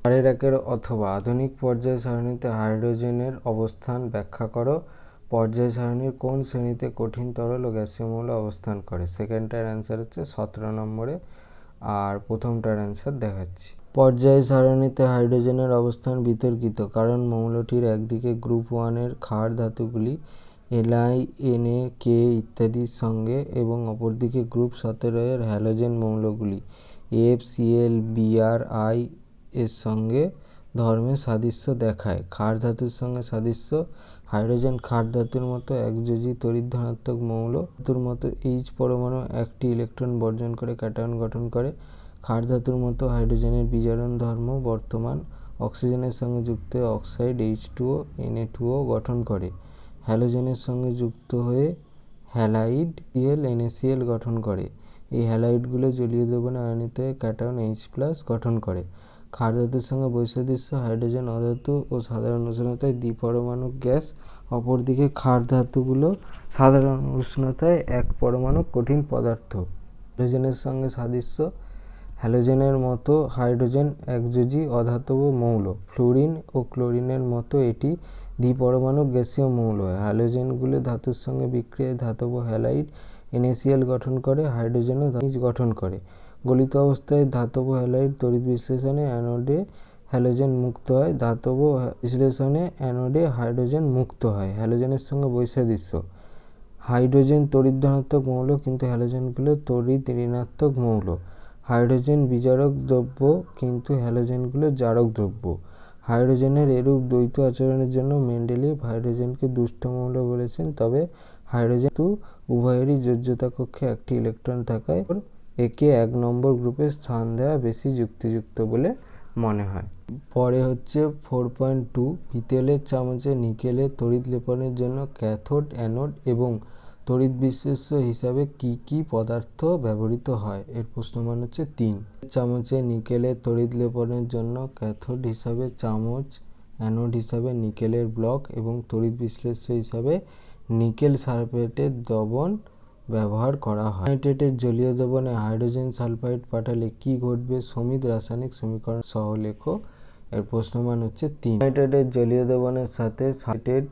পরের একের অথবা আধুনিক পর্যায় সারণীতে হাইড্রোজেনের অবস্থান ব্যাখ্যা করো। পর্যায় সারণীর কোন শ্রেণীতে কঠিন তরল ও গ্যাসীয় মৌল অবস্থান করে? সেকেন্ডটার অ্যান্সার হচ্ছে 17 নম্বরে, আর প্রথমটার অ্যান্সার দেখাচ্ছি। পর্যায় সারণীতে হাইড্রোজেনের অবস্থান বিতর্কিত, কারণ মৌলটির একদিকে গ্রুপ 1 এর ক্ষার ধাতুগুলি Li, Na, K ইত্যাদির সঙ্গে এবং অপরদিকে গ্রুপ 17 এর halogen মৌলগুলি F, Cl, Br, I এর সঙ্গে ধর্মে সাদৃশ্য দেখায়। ক্ষার ধাতুর সঙ্গে সাদৃশ্য। হাইড্রোজেন ক্ষার ধাতুর মতো একযোজী তড়িৎ ধনাত্মক মৌল। ধাতুর মতো H পরমাণু একটি ইলেকট্রন বর্জন করে ক্যাটায়ন গঠন করে। ক্ষার ধাতুর মতো হাইড্রোজেনের বিজারণ ধর্ম বর্তমান। অক্সিজেনের সঙ্গে যুক্ত হয়ে অক্সাইড H2O, Na2O গঠন করে। হ্যালোজেনের সঙ্গে যুক্ত হয়ে হ্যালাইড Cl, NaCl গঠন করে। এই হ্যালাইডগুলো জলীয় দ্রবণে আয়নিত হয়ে ক্যাটায়ন H+ গঠন করে। ক্ষার ধাতুর সঙ্গে বৈসাদৃশ্য। হাইড্রোজেন অধাতু ও সাধারণ উষ্ণতায় দ্বিপরমাণু গ্যাস, অপরদিকে ক্ষার ধাতুগুলো সাধারণ উষ্ণতায় এক পরমাণু কঠিন পদার্থ। হ্যালোজেনের সঙ্গে সাদৃশ্য। হ্যালোজেনের মতো হাইড্রোজেন একযোজী অধাতব মৌল। ফ্লুরিন ও ক্লোরিনের মতো এটি দ্বিপরমাণু গ্যাসীয় মৌল। হ্যালোজেনগুলো ধাতুর সঙ্গে বিক্রিয়ায় ধাতব হ্যালাইড NaCl গঠন করে। হাইড্রোজেনও খনিজ গঠন করে। গলিত অবস্থায় ধাতব হ্যালাইড তড়িৎ বিশ্লেষণে অ্যানোডে হ্যালোজেন মুক্ত হয়। ধাতব বিশ্লেষণে অ্যানোডে হাইড্রোজেন মুক্ত হয়। হ্যালোজেনের সঙ্গে বৈসাদৃশ্য। হাইড্রোজেন তড়িৎ ধনাত্মক মৌল, কিন্তু হ্যালোজেনগুলো তড়িৎ ঋণাত্মক মৌল। হাইড্রোজেন বিজারক দ্রব্য, কিন্তু হ্যালোজেনগুলো জারক দ্রব্য। হাইড্রোজেনের এরূপ দ্বৈত আচরণের জন্য মেন্ডেলিভ হাইড্রোজেনকে দুষ্ট মৌল বলেছেন। তবে হাইড্রোজেন উভয়েরই যোজ্যতা কক্ষে একটি ইলেকট্রন থাকায় একে 1 নম্বর গ্রুপে স্থান দেওয়া বেশি যুক্তিযুক্ত বলে মনে হয়। পরে হচ্ছে 4.2 পিতলের চামচে নিকেলের তড়িৎ লেপনের জন্য ক্যাথোড, অ্যানোড এবং তড়িৎ বিশ্লেষ্য হিসাবে কি কি পদার্থ ব্যবহৃত হয়? এর প্রশ্নমান হচ্ছে 3। চামচে নিকেলের তড়িৎ লেপনের জন্য ক্যাথোড হিসাবে চামচ, অ্যানোড হিসাবে নিকেলের ব্লক এবং তড়িৎ বিশ্লেষ্য হিসাবে নিকেল সালফেটের দ্রবণ ব্যবহার করা হয়। নাইট্রেটের জলীয় দ্রবণে হাইড্রোজেন সালফাইড পাঠালে কি ঘটবে? সমিত রাসায়নিক সমীকরণ সহ লেখো। এর প্রশ্নমান হচ্ছে 3। নাইট্রেটের জলীয় দ্রবণের সাথে সালফেটেড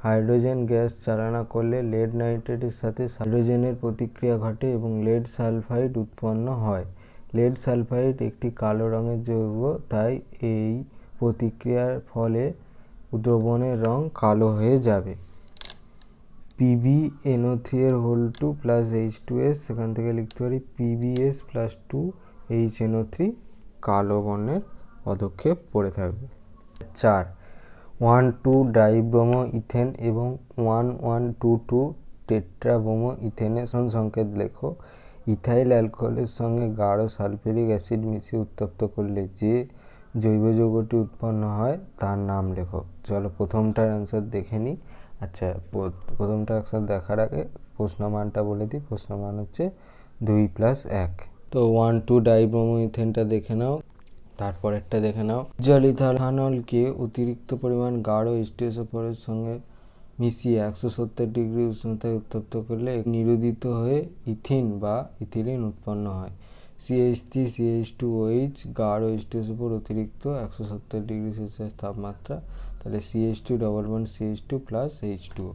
হাইড্রোজেন গ্যাস চালনা করলে লেড নাইট্রেটের সাথে হাইড্রোজেনের প্রতিক্রিয়া ঘটে এবং লেড সালফাইড উৎপন্ন হয়। লেড সালফাইড একটি কালো রঙের যৌগ, তাই এই প্রতিক্রিয়ার ফলে দ্রবণের রং কালো হয়ে যাবে। PbNO3 এর হোল 2 প্লাস H2S, সেখান থেকে লিখতে পারি PbS প্লাস 2HNO3, কালো বর্ণের পদক্ষেপ পড়ে থাকবে। 4 1,2 ডাইব্রোমো ইথেন এবং 1,1,2,2 টেট্রাব্রোমো ইথেনের সংকেত লেখো। ইথাইল অ্যালকোহলের সঙ্গে গাঢ় সালফিউরিক অ্যাসিড মিশিয়ে উত্তপ্ত করলে যে জৈব যৌগটি উৎপন্ন হয় তার নাম লেখো। চলো প্রথমটার অ্যান্সার দেখে নিই। আচ্ছা, প্রথমটা অ্যান্সার দেখার আগে প্রশ্নমানটা বলে দিই। প্রশ্নমান হচ্ছে 2 + 1। তো 1,2 ডাইব্রোমো ইথেনটা দেখে নাও। তারপরেরটা দেখে নাও। ইথানলকে অতিরিক্ত পরিমাণ গাঢ় H2SO4 এর সঙ্গে মিশিয়ে 170 ডিগ্রি উষ্ণতায় উত্তপ্ত করলে নিরোদিত হয়ে ইথিন বা ইথিলিন উৎপন্ন হয়। CH3CH2OH গাঢ় H2SO4 অতিরিক্ত 170 ডিগ্রি সেলসিয়াস তাপমাত্রা, তাহলে CH2 double bond CH2 plus H2O।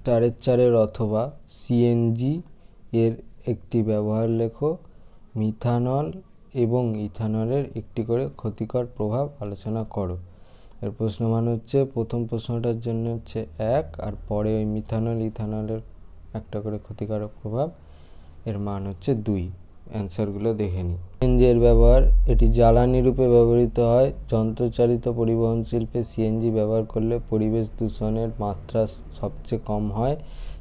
4 অথবা CNG এর একটি ব্যবহার লেখো। মিথানল এবং ইথানলের একটি করে ক্ষতিকর প্রভাব আলোচনা করো। এর প্রশ্নমান হচ্ছে, প্রথম প্রশ্নটার জন্য হচ্ছে 1, আর পরে ওই মিথানল ইথানলের একটা করে ক্ষতিকারক প্রভাব, এর মান হচ্ছে 2। অ্যান্সারগুলো দেখে নিই। সিএনজি এর ব্যবহার, এটি জ্বালানি রূপে ব্যবহৃত হয়। যন্ত্রচালিত পরিবহন শিল্পে সিএনজি ব্যবহার করলে পরিবেশ দূষণের মাত্রা সবচেয়ে কম হয়,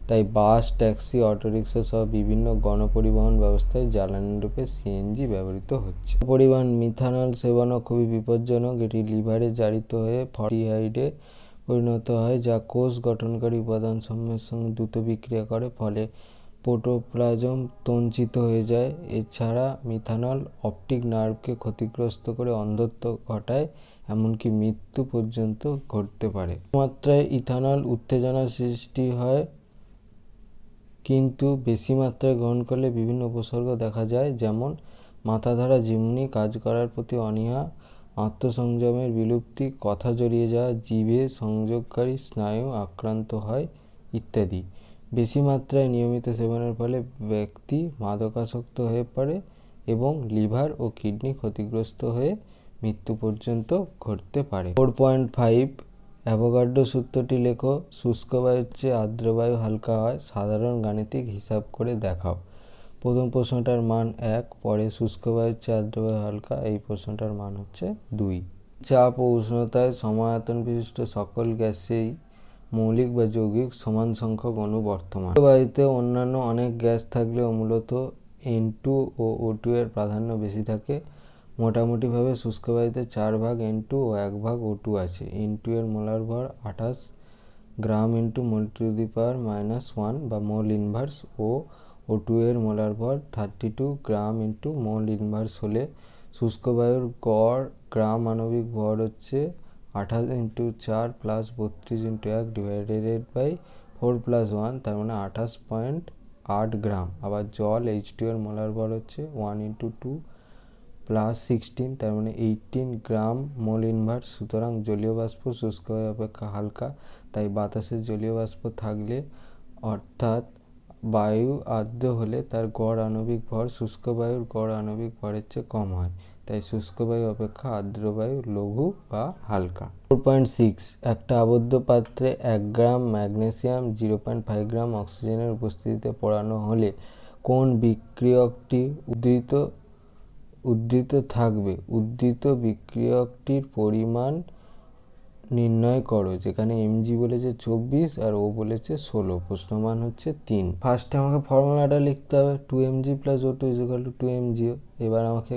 তাই বাস, ট্যাক্সি, অটোরিক্সা সহ বিভিন্ন গণপরিবহন ব্যবস্থায় জ্বালানি রূপে সিএনজি ব্যবহৃত হচ্ছে। পরিমাণ মিথানল সেবনও খুবই বিপজ্জনক। এটি লিভারে জারিত হয়ে ফর্মালডিহাইডে পরিণত হয়, যা কোষ গঠনকারী উপাদানসমূহের সঙ্গে দ্রুত বিক্রিয়া করে, ফলে প্রোটোপ্লাজম তঞ্চিত হয়ে যায়। এছাড়া মিথানল অপটিক নার্ভকে ক্ষতিগ্রস্ত করে অন্ধত্ব ঘটায়, এমনকি মৃত্যু পর্যন্ত ঘটতে পারে। মাত্রায় ইথানল উত্তেজনা সৃষ্টি হয়, কিন্তু বেশি মাত্রায় গ্রহণ করলে বিভিন্ন উপসর্গ দেখা যায়, যেমন মাথা ধরা, ঝিমুনি, কাজ করার প্রতি অনীহা, আত্মসংযমের বিলুপ্তি, কথা জড়িয়ে যাওয়া, জিভে সংযোগকারী স্নায়ু আক্রান্ত হয় ইত্যাদি। বেশি মাত্রায় নিয়মিত সেবনের ফলে ব্যক্তি মাদকাসক্ত হয়ে পড়ে এবং লিভার ও কিডনি ক্ষতিগ্রস্ত হয়ে মৃত্যু পর্যন্ত ঘটতে পারে। 4.5 অ্যাভোগাড্রো সূত্রটি লেখো। শুষ্ক বায়ুর চেয়ে আর্দ্র বায়ু হালকা হয়, সাধারণ গাণিতিক হিসাব করে দেখাও। প্রথম প্রশ্নটার মান 1, পরে শুষ্ক বায়ুর চেয়ে আর্দ্র বায়ু হালকা, এই প্রশ্নটার মান হচ্ছে 2। চাপ ও উষ্ণতায় সমায়তন বিশিষ্ট সকল গ্যাসেই মৌলিক বা যৌগিক সমান সংখ্যক অণু বর্তমান। বায়ুতে অন্যান্য অনেক গ্যাস থাকলেও মূলত N2 ও O2 এর প্রাধান্য বেশি থাকে। মোটামুটিভাবে শুষ্ক বায়ুতে 4 ভাগ N2 ও 1 ভাগ O2 আছে। N2 এর মোলার ভর 28 গ্রাম ইন্টু মোল⁻⁻1 বা মোল ইনভার্স, ও O2 এর মোলার ভর 32 গ্রাম ইন্টু মোল ইনভার্স হলে শুষ্ক বায়ুর গড় গ্রাম আণবিক ভর হচ্ছে 28 × 4 + 32 × 1 ডিভাইডেড বাই 4 + 1, তার মানে 28.8 গ্রাম। আবার জল H2 এর মোলার ভর হচ্ছে 1 × 2 + 16, তার মানে 18 গ্রাম মোল ইনভার্স। সুতরাং জলীয় বাষ্প শুষ্ক বায়ু অপেক্ষা হালকা, তাই বাতাসে জলীয় বাষ্প থাকলে অর্থাৎ বায়ু আর্দ্র হলে তার গড় আণবিক ভর শুষ্ক বায়ুর গড় আণবিক ভরের চেয়ে কম হয়, তাই শুষ্ক বায়ু অপেক্ষা আর্দ্র বায়ু লঘু বা হালকা। 4.6 একটা আবদ্ধ পাত্রে 1 গ্রাম ম্যাগনেসিয়াম 0.5 গ্রাম অক্সিজেনের উপস্থিতিতে পোড়ানো হলে কোন বিক্রিয়কটি উদ্ধৃত থাকবে? উদ্ধৃত বিক্রিয়কটির পরিমাণ নির্ণয় করো। যেখানে mg বলেছে 24 আর ও বলেছে 16, প্রশ্নমান হচ্ছে 3। ফার্স্টে আমাকে ফর্মুলাটা লিখতে হবে, 2mg + O2 = 2mgO। এবার আমাকে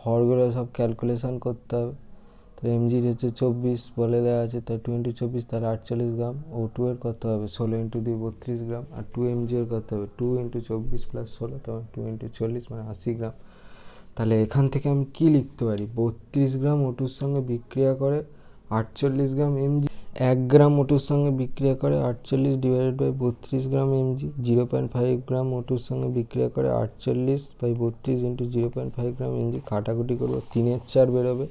হরগুলো সব ক্যালকুলেশন করতে হবে। তাহলে এমজির হচ্ছে 24 বলে দেওয়া আছে, তাই 2 × 24 তাহলে 48 গ্রাম। O2 এর কত হবে 16 × 2 32 গ্রাম। আর 2 mg এর কত হবে 2 × 24 + 16 তারপর 2 × 40 মানে 80 গ্রাম। তাহলে এখান থেকে আমি কি লিখতে পারি, 32 গ্রাম O2 এর সঙ্গে বিক্রিয়া করে 48 গ্রাম mg। 1 গ্রাম O2 এর সঙ্গে বিক্রিয়া করে 48 / 32 গ্রাম mg। 0.5 গ্রাম O2 এর সঙ্গে বিক্রিয়া করে 48/32 × 0.5 গ্রাম mg। কাটাকুটি করবো, 3 × 4 বেরোবে।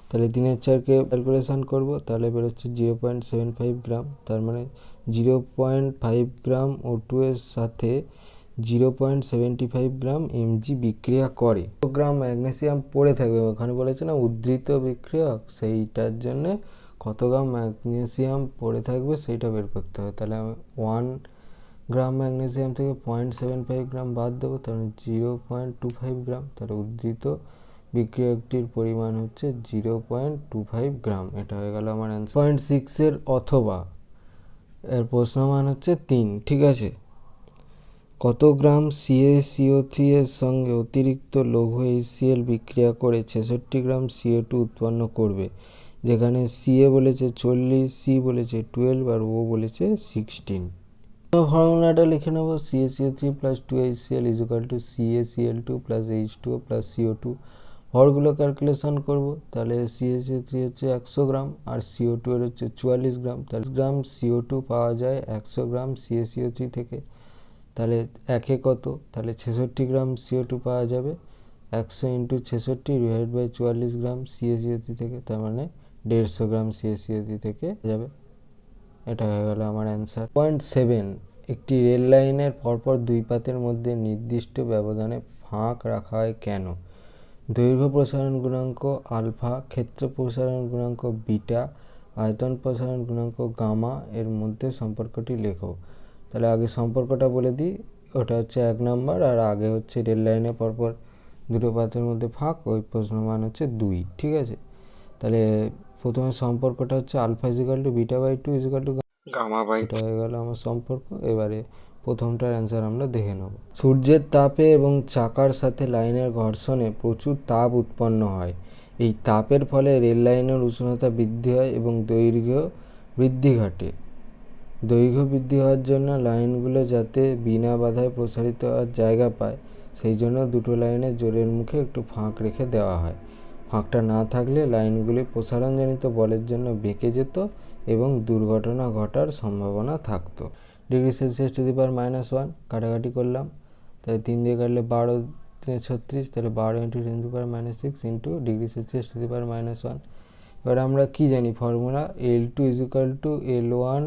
তাহলে 3 × 4কে ক্যালকুলেশন করব, তাহলে বেরোচ্ছে 0.75 গ্রাম। তার মানে 0.5 গ্রাম O2 এর সাথে 0.75 গ্রাম mg বিক্রিয়া করে। গ্রাম ম্যাগনেসিয়াম পড়ে থাকবে, ওখানে বলেছে না উদ্ধৃত বিক্রিয়ক, সেইটার জন্য কত গ্রাম ম্যাগনেসিয়াম পড়ে থাকবে সেইটা বের করতে হবে। তাহলে আমি 1 গ্রাম ম্যাগনেসিয়াম থেকে 0.75 গ্রাম বাদ দেবো, তাহলে 0.25 গ্রাম। তাহলে উদ্ধৃত বিক্রিয়কটির পরিমাণ হচ্ছে 0.25 গ্রাম। এটা হয়ে গেল আমার অ্যান্সার। 0.6 এর অথবা এর প্রশ্ন মান হচ্ছে 3। ঠিক আছে, কত গ্রাম CaCO3 এর সঙ্গে অতিরিক্ত লৌহ HCl বিক্রিয়া করে 66 গ্রাম CO2 উৎপন্ন করবে, যেখানে Ca বলেছে 40, C বলেছে 12 আর O বলেছে 16। ফর্মুলাটা লিখে নেব, CaCO3 + 2HCl = CaCl2 + H2O + CO2। হরগুলো calculation করব, তাহলে CaCO3 হচ্ছে 100 গ্রাম আর CO2 এর হচ্ছে 44 গ্রাম। তাহলে গ্রাম CO2 পাওয়া যায় 100 গ্রাম CaCO3 থেকে। তাহলে একে কত, তাহলে 66 গ্রাম CO2 পাওয়া যাবে। 100 × 66 / 44 গ্রাম CaCO3 থেকে, তার মানে 150 গ্রাম CaCO3 থেকে যাবে। এটা হয়ে গেল আমার অ্যান্সার। 0.7 একটি রেল লাইনের পরপর দুই পাতের মধ্যে নির্দিষ্ট ব্যবধানে ফাঁক রাখা হয় কেন? দৈর্ঘ্য প্রসারণ গুণাঙ্ক আলফা, ক্ষেত্র প্রসারণ গুণাঙ্ক বিটা, আয়তন প্রসারণ গুণাঙ্ক গামা এর মধ্যে সম্পর্কটি লেখো। তাহলে আগে সম্পর্কটা বলে দিই, ওটা হচ্ছে 1 নাম্বার, আর আগে হচ্ছে রেল লাইনের পরপর দুটো পাতের মধ্যে ফাঁক, ওই প্রশ্ন মান হচ্ছে 2। ঠিক আছে, তাহলে প্রথমে সম্পর্কটা হচ্ছে আলফা = β/2 = গামা/2। এটা হয়ে গেল আমার সম্পর্ক। এবারে প্রথমটার অ্যান্সার আমরা দেখে নেব। সূর্যের তাপে এবং চাকার সাথে লাইনের ঘর্ষণে প্রচুর তাপ উৎপন্ন হয়। এই তাপের ফলে রেল লাইনের উষ্ণতা বৃদ্ধি হয় এবং দৈর্ঘ্য বৃদ্ধি ঘটে। দৈর্ঘ্য বৃদ্ধি হওয়ার জন্য লাইনগুলো যাতে বিনা বাধায় প্রসারিত হওয়ার জায়গা পায়, সেই জন্য দুটো লাইনের জোরের মুখে একটু ফাঁক রেখে দেওয়া হয়। ফাঁকটা না থাকলে লাইনগুলি প্রসারণজনিত বলের জন্য বেঁকে যেত এবং দুর্ঘটনা ঘটার সম্ভাবনা থাকতো। °C (-1) কাটাকাটি করলাম, তাহলে 3 দিয়ে কাটলে 12 × 36, তাহলে 12 × 10⁻⁶ °C (-1). এবার আমরা কি জানি ফর্মুলা, L2 = L1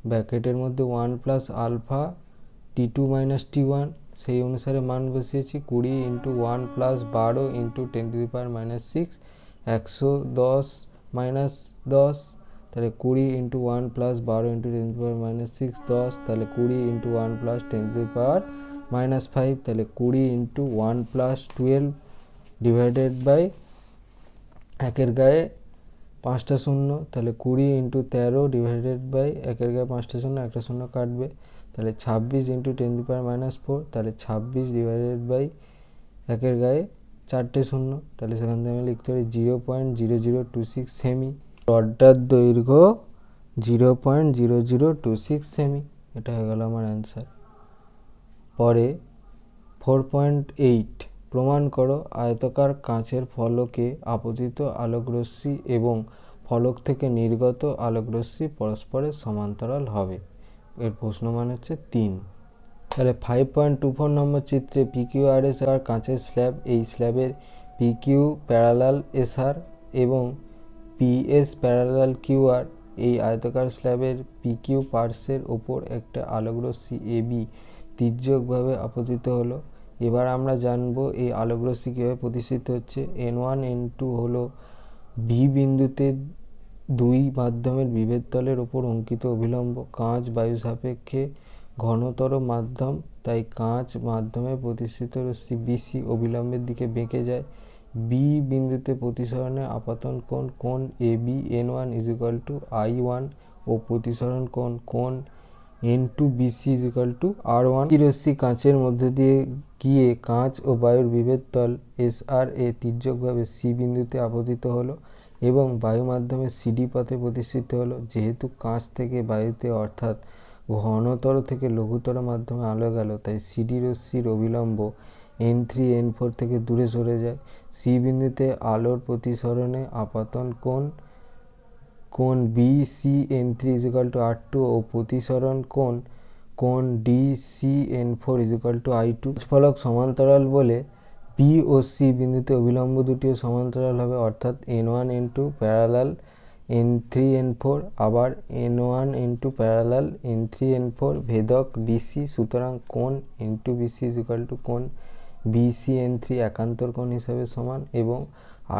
ব্র্যাকেটের মধ্যে 1 + আলফা T2 - T1। সেই অনুসারে মান বসিয়েছি, 20 × 1 + 12 × 10⁻⁶ 110 - 10, তাহলে 20 × 1 + 12 × 10⁻⁶ 10, তাহলে 20 × 1 + 10⁻⁵, তাহলে 20 × 1 + 12 / 1-এর গায়ে 5টা শূন্য, তাহলে 20 × 13 / 1-এর গায়ে 5টা শূন্য, একটা শূন্য কাটবে, তাহলে 26 × 10⁻⁴, তাহলে 26 / 1-এর গায়ে 4টে শূন্য, তাহলে সেখান থেকে আমি লিখতে পারি 0.0026 সেমি। রডটার দৈর্ঘ্য 0.0026 সেমি। এটা হয়ে গেল আমার অ্যান্সার। পরে 4.8 প্রমাণ করো আয়তাকার কাঁচের ফলকে আপতিত আলোকরশ্মি এবং ফলক থেকে নির্গত আলোকরশ্মি পরস্পরের সমান্তরাল হবে। এর প্রশ্ন মান হচ্ছে 3। তাহলে 5.24 নম্বর চিত্রে PQRS আর কাঁচের স্ল্যাব, এই স্ল্যাবের PQ প্যারালাল SR এবং PS প্যারালাল QR। এই আয়তাকার স্ল্যাবের PQ পার্শ্বের ওপর একটা আলোকরশ্মি AB তির্যকভাবে আপতিত হলো। এবার আমরা জানবো এই আলোকরশ্মি কীভাবে প্রতিষ্ঠিত হচ্ছে। N1 N2 হলো B বিন্দুতে দুই মাধ্যমের বিভেদ তলের ওপর অঙ্কিত অভিলম্ব। কাঁচ বায়ু সাপেক্ষে ঘনতর মাধ্যম, তাই কাঁচ মাধ্যমে প্রতিষ্ঠিত রশ্মি BC অভিলম্বের দিকে বেঁকে যায়। B বিন্দুতে প্রতিসরণের আপতন কোণ AB N1 = I1 ও প্রতিসরণ কোণ N2BC = R1। রশ্মি কাঁচের মধ্যে দিয়ে গিয়ে কাঁচ ও বায়ুর বিভেদ তল SR তির্যকভাবে C বিন্দুতে আপতিত হলো এবং বায়ু মাধ্যমে CD পথে প্রতিষ্ঠিত হলো। যেহেতু কাঁচ থেকে বায়ুতে অর্থাৎ ঘনতর থেকে লঘুতর মাধ্যমে আলো গেল, তাই CD রশ্মির অভিলম্ব N3 N4 থেকে দূরে সরে যায়। C বিন্দুতে আলোর প্রতিসরণে আপতন কোণ BCN3 = R2 ও প্রতিসরণ কোণ DCN4 = I2। ফলক সমান্তরাল বলে B ও C বিন্দুতে অভিলম্ব দুটিও সমান্তরাল হবে, অর্থাৎ N1 N2 parallel N3 N4, আবার N1 N2 parallel N3 N4 ভেদক BC। সুতরাং কোণ N2BC = কোণ BCN3 একান্তর কোণ হিসাবে সমান এবং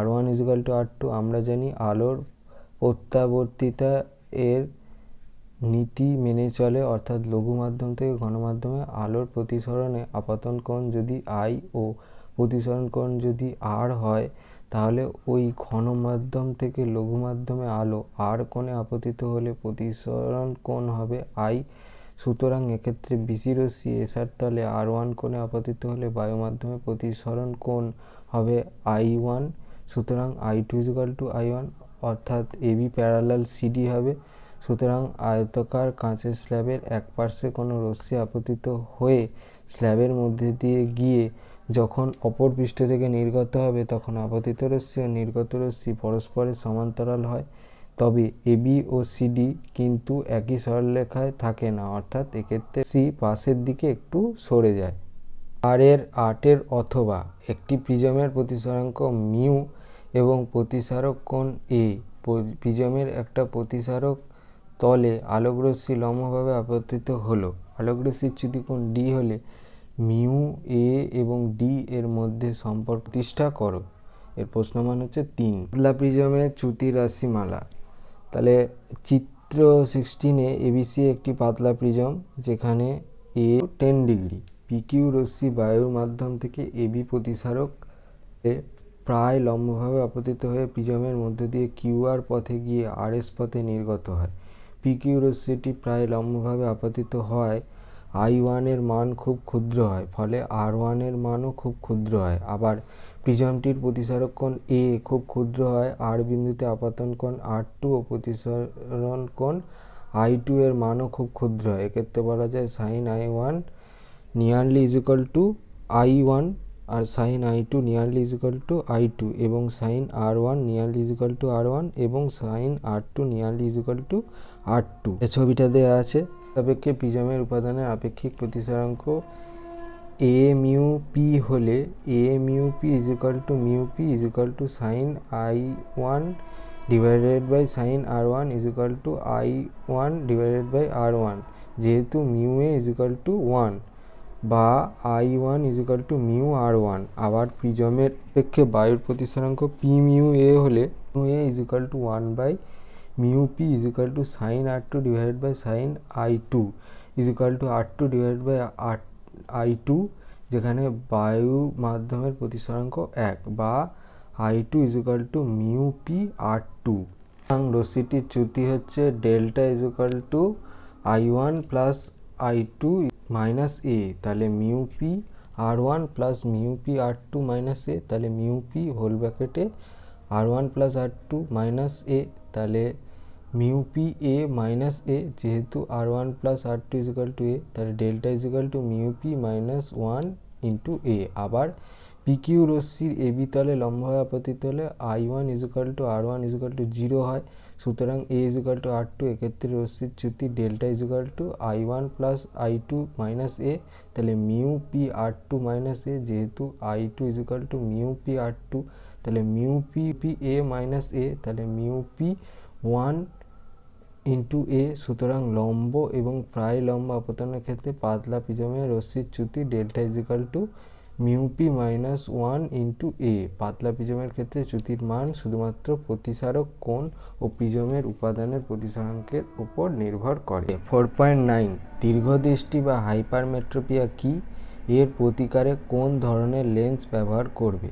R1 = R2। আমরা জানি আলোর প্রত্যাবর্তিতা এর নীতি মেনে চলে, অর্থাৎ লঘু মাধ্যম থেকে ঘন মাধ্যমে আলোর প্রতিসরণে আপতন কোণ যদি I ও প্রতিসরণ কোণ যদি R হয়, তাহলে ওই ঘন মাধ্যম থেকে লঘু মাধ্যমে আলো R কোণে আপতিত হলে প্রতিসরণ কোণ হবে I। সুতরাং এক্ষেত্রে BC রশ্মি SR তলে R1 কোণে আপতিত হলে বায়ু মাধ্যমে প্রতিসরণ কোণ হবে I1। সুতরাং I2 = I1, অর্থাৎ AB প্যারালাল CD হবে। সুতরাং আয়তাকার কাঁচের স্ল্যাবের এক পার্শ্বে কোনো রশ্মি আপতিত হয়ে স্ল্যাবের মধ্যে দিয়ে গিয়ে যখন অপর পৃষ্ঠ থেকে নির্গত হবে, তখন আপতিত রশ্মি ও নির্গত রশ্মি পরস্পরের সমান্তরাল হয়। তবে AB ও CD কিন্তু একই সরলরেখায় থাকে না, অর্থাৎ এক্ষেত্রে C পাশের দিকে একটু সরে যায়। আটের অথবা একটি প্রিজমের প্রতিসরাঙ্ক মিউ এবং প্রতিসারক কোণ A। প্রিজমের একটা প্রতিসারক তলে আলোকরশ্মি লম্বভাবে আপতিত হলো। আলোকরশ্মির চ্যুতিকোণ D হলে মিউ A এবং D এর মধ্যে সম্পর্ক প্রতিষ্ঠা করো। এর প্রশ্নমান হচ্ছে 3। পাতলা প্রিজমের চ্যুতি রাশিমালা। তাহলে চিত্র 16-এ ABC একটি পাতলা প্রিজম, যেখানে A 10 ডিগ্রি। PQ রশ্মি বায়ুর মাধ্যম থেকে AB প্রতিসারক প্রায় লম্বভাবে আপতিত হয়ে প্রিজমের মধ্য দিয়ে QR পথে গিয়ে RS পথে নির্গত হয়। PQ রশ্মিটি প্রায় লম্বভাবে আপতিত হয় I1 এর মান খুব ক্ষুদ্র হয়, ফলে R1 এর মানও খুব ক্ষুদ্র হয়। আবার প্রিজমটির প্রতিসারক কোণ A খুব ক্ষুদ্র হয়, R বিন্দুতে আপতন কোণ R2 ও প্রতিসরণ কোণ I2 এর মানও খুব ক্ষুদ্র হয়। এক্ষেত্রে বলা যায় sin I1 নিয়ারলি I1 আর sin I2 নিয়ারলি I2 এবং sin R1 নিয়ারলি R1 এবং sin R2 নিয়ারলি R2। এই ছবিটা দেওয়া আছে। সাপেক্ষে প্রিজমের উপাদানের আপেক্ষিক প্রতিসরাঙ্ক A মিউ P হলে A mu P mu P sin I1 divided by sin R1 I1 divided by R1। যেহেতু মিউ A 1 বা I1 মিউ R1। আবার প্রিজমের সাপেক্ষে বায়ুর প্রতিসরাঙ্ক P মিউ A হলে mu A 1 by mu P sin R2 divided by sin I2 R2 divided by I2, যেখানে বায়ু মাধ্যমের প্রতিসরাঙ্ক 1 বা I2 মিউ P R2। রশ্মিটির চ্যুতি হচ্ছে delta I1 plus I2 minus A, তাহলে mu P R1 plus mu P R2 minus A, তাহলে mu P whole ব্র্যাকেটে R1 plus R2 minus A, তাহলে mu P A minus A। যেহেতু R1 plus R2 A, তাহলে delta mu P minus 1 into A। আবার PQ রশ্মির AB তলে লম্বভাবে আপতিত হলে I1 R1 0 হয়। সুতরাং A R2। এক্ষেত্রে রশ্মির চ্যুতি delta I1 plus I2 minus A, তাহলে mu P R2 minus A। যেহেতু I2 মিউ P R2, তাহলে mu P A minus A, তাহলে মিউ P 1 ইন্টু A। সুতরাং লম্ব এবং প্রায় লম্ব আপতনের ক্ষেত্রে পাতলা প্রিজমের রশ্মির চ্যুতি delta mu P minus 1 into A। পাতলা প্রিজমের ক্ষেত্রে চ্যুতির মান শুধুমাত্র প্রতিসারক কোণ ও প্রিজমের উপাদানের প্রতিসরাঙ্কের উপর নির্ভর করে। 4.9 দীর্ঘদৃষ্টি বা হাইপারমেট্রোপিয়া কি? এর প্রতিকারে কোন ধরনের লেন্স ব্যবহার করবে?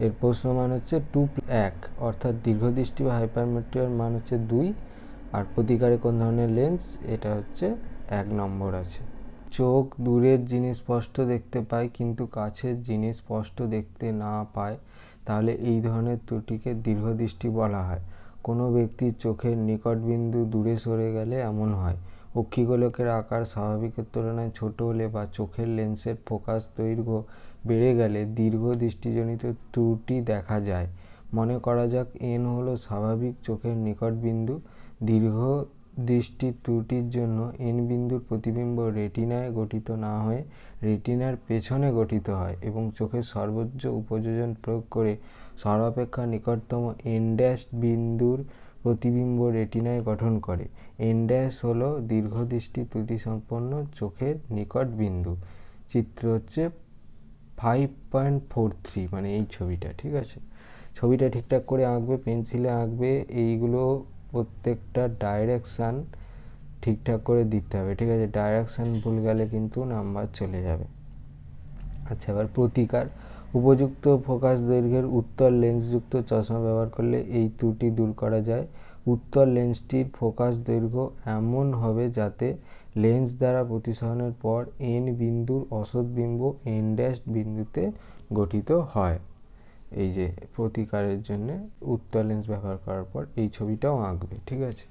এর প্রশ্নমান হচ্ছে 2+1, অর্থাৎ দীর্ঘদৃষ্টি বা হাইপারমেট্রিয়ার মান হচ্ছে 2 আর প্রতিকারে কোন ধরনের লেন্স, এটা হচ্ছে 1 নম্বর আছে। চোখ দূরের জিনিস স্পষ্ট দেখতে পায় কিন্তু কাছের জিনিস স্পষ্ট দেখতে না পায়, তাহলে এই ধরনের ত্রুটিকে দীর্ঘদৃষ্টি বলা হয়। কোনো ব্যক্তির চোখের নিকটবিন্দু দূরে সরে গেলে এমন হয়। অক্ষিগোলকের আকার স্বাভাবিকের তুলনায় ছোট হলে বা চোখের লেন্সের ফোকাস দৈর্ঘ্য বেড়ে গেলে দীর্ঘ দৃষ্টিজনিত ত্রুটি দেখা যায়। মনে করা যাক n হলো স্বাভাবিক চোখের নিকটবিন্দু। দীর্ঘ দৃষ্টির ত্রুটির জন্য n বিন্দুর প্রতিবিম্ব রেটিনায় গঠিত না হয়ে রেটিনার পেছনে গঠিত হয় এবং চোখের সর্বোচ্চ উপযোজন প্রয়োগ করে সর্বাপেক্ষা নিকটতম n' বিন্দুর প্রতিবিম্ব রেটিনায় গঠন করে। n' হলো দীর্ঘদৃষ্টি ত্রুটিসম্পন্ন চোখের নিকট বিন্দু। চিত্র হচ্ছে 5.43, মানে এই ছবিটা, ঠিক আছে। ছবিটা ঠিকঠাক করে আঁকবে, পেন্সিলে আঁকবে, এইগুলো প্রত্যেকটা ডাইরেকশান ঠিকঠাক করে দিতে হবে, ঠিক আছে। ডাইরেকশান ভুল গেলে কিন্তু নাম্বার চলে যাবে। আচ্ছা, এবার প্রতিকার। উপযুক্ত ফোকাস দৈর্ঘ্যের উত্তল লেন্সযুক্ত চশমা ব্যবহার করলে এই ত্রুটি দূর করা যায়। উত্তল লেন্সটির ফোকাস দৈর্ঘ্য এমন হবে যাতে লেন্স দ্বারা প্রতিসরণের পর n বিন্দুর অসৎ বিম্ব n' বিন্দুতে গঠিত হয়। এই যে প্রতিকারের জন্য উত্তল লেন্স ব্যবহার করার পর এই ছবিটাও আঁকবে, ঠিক আছে।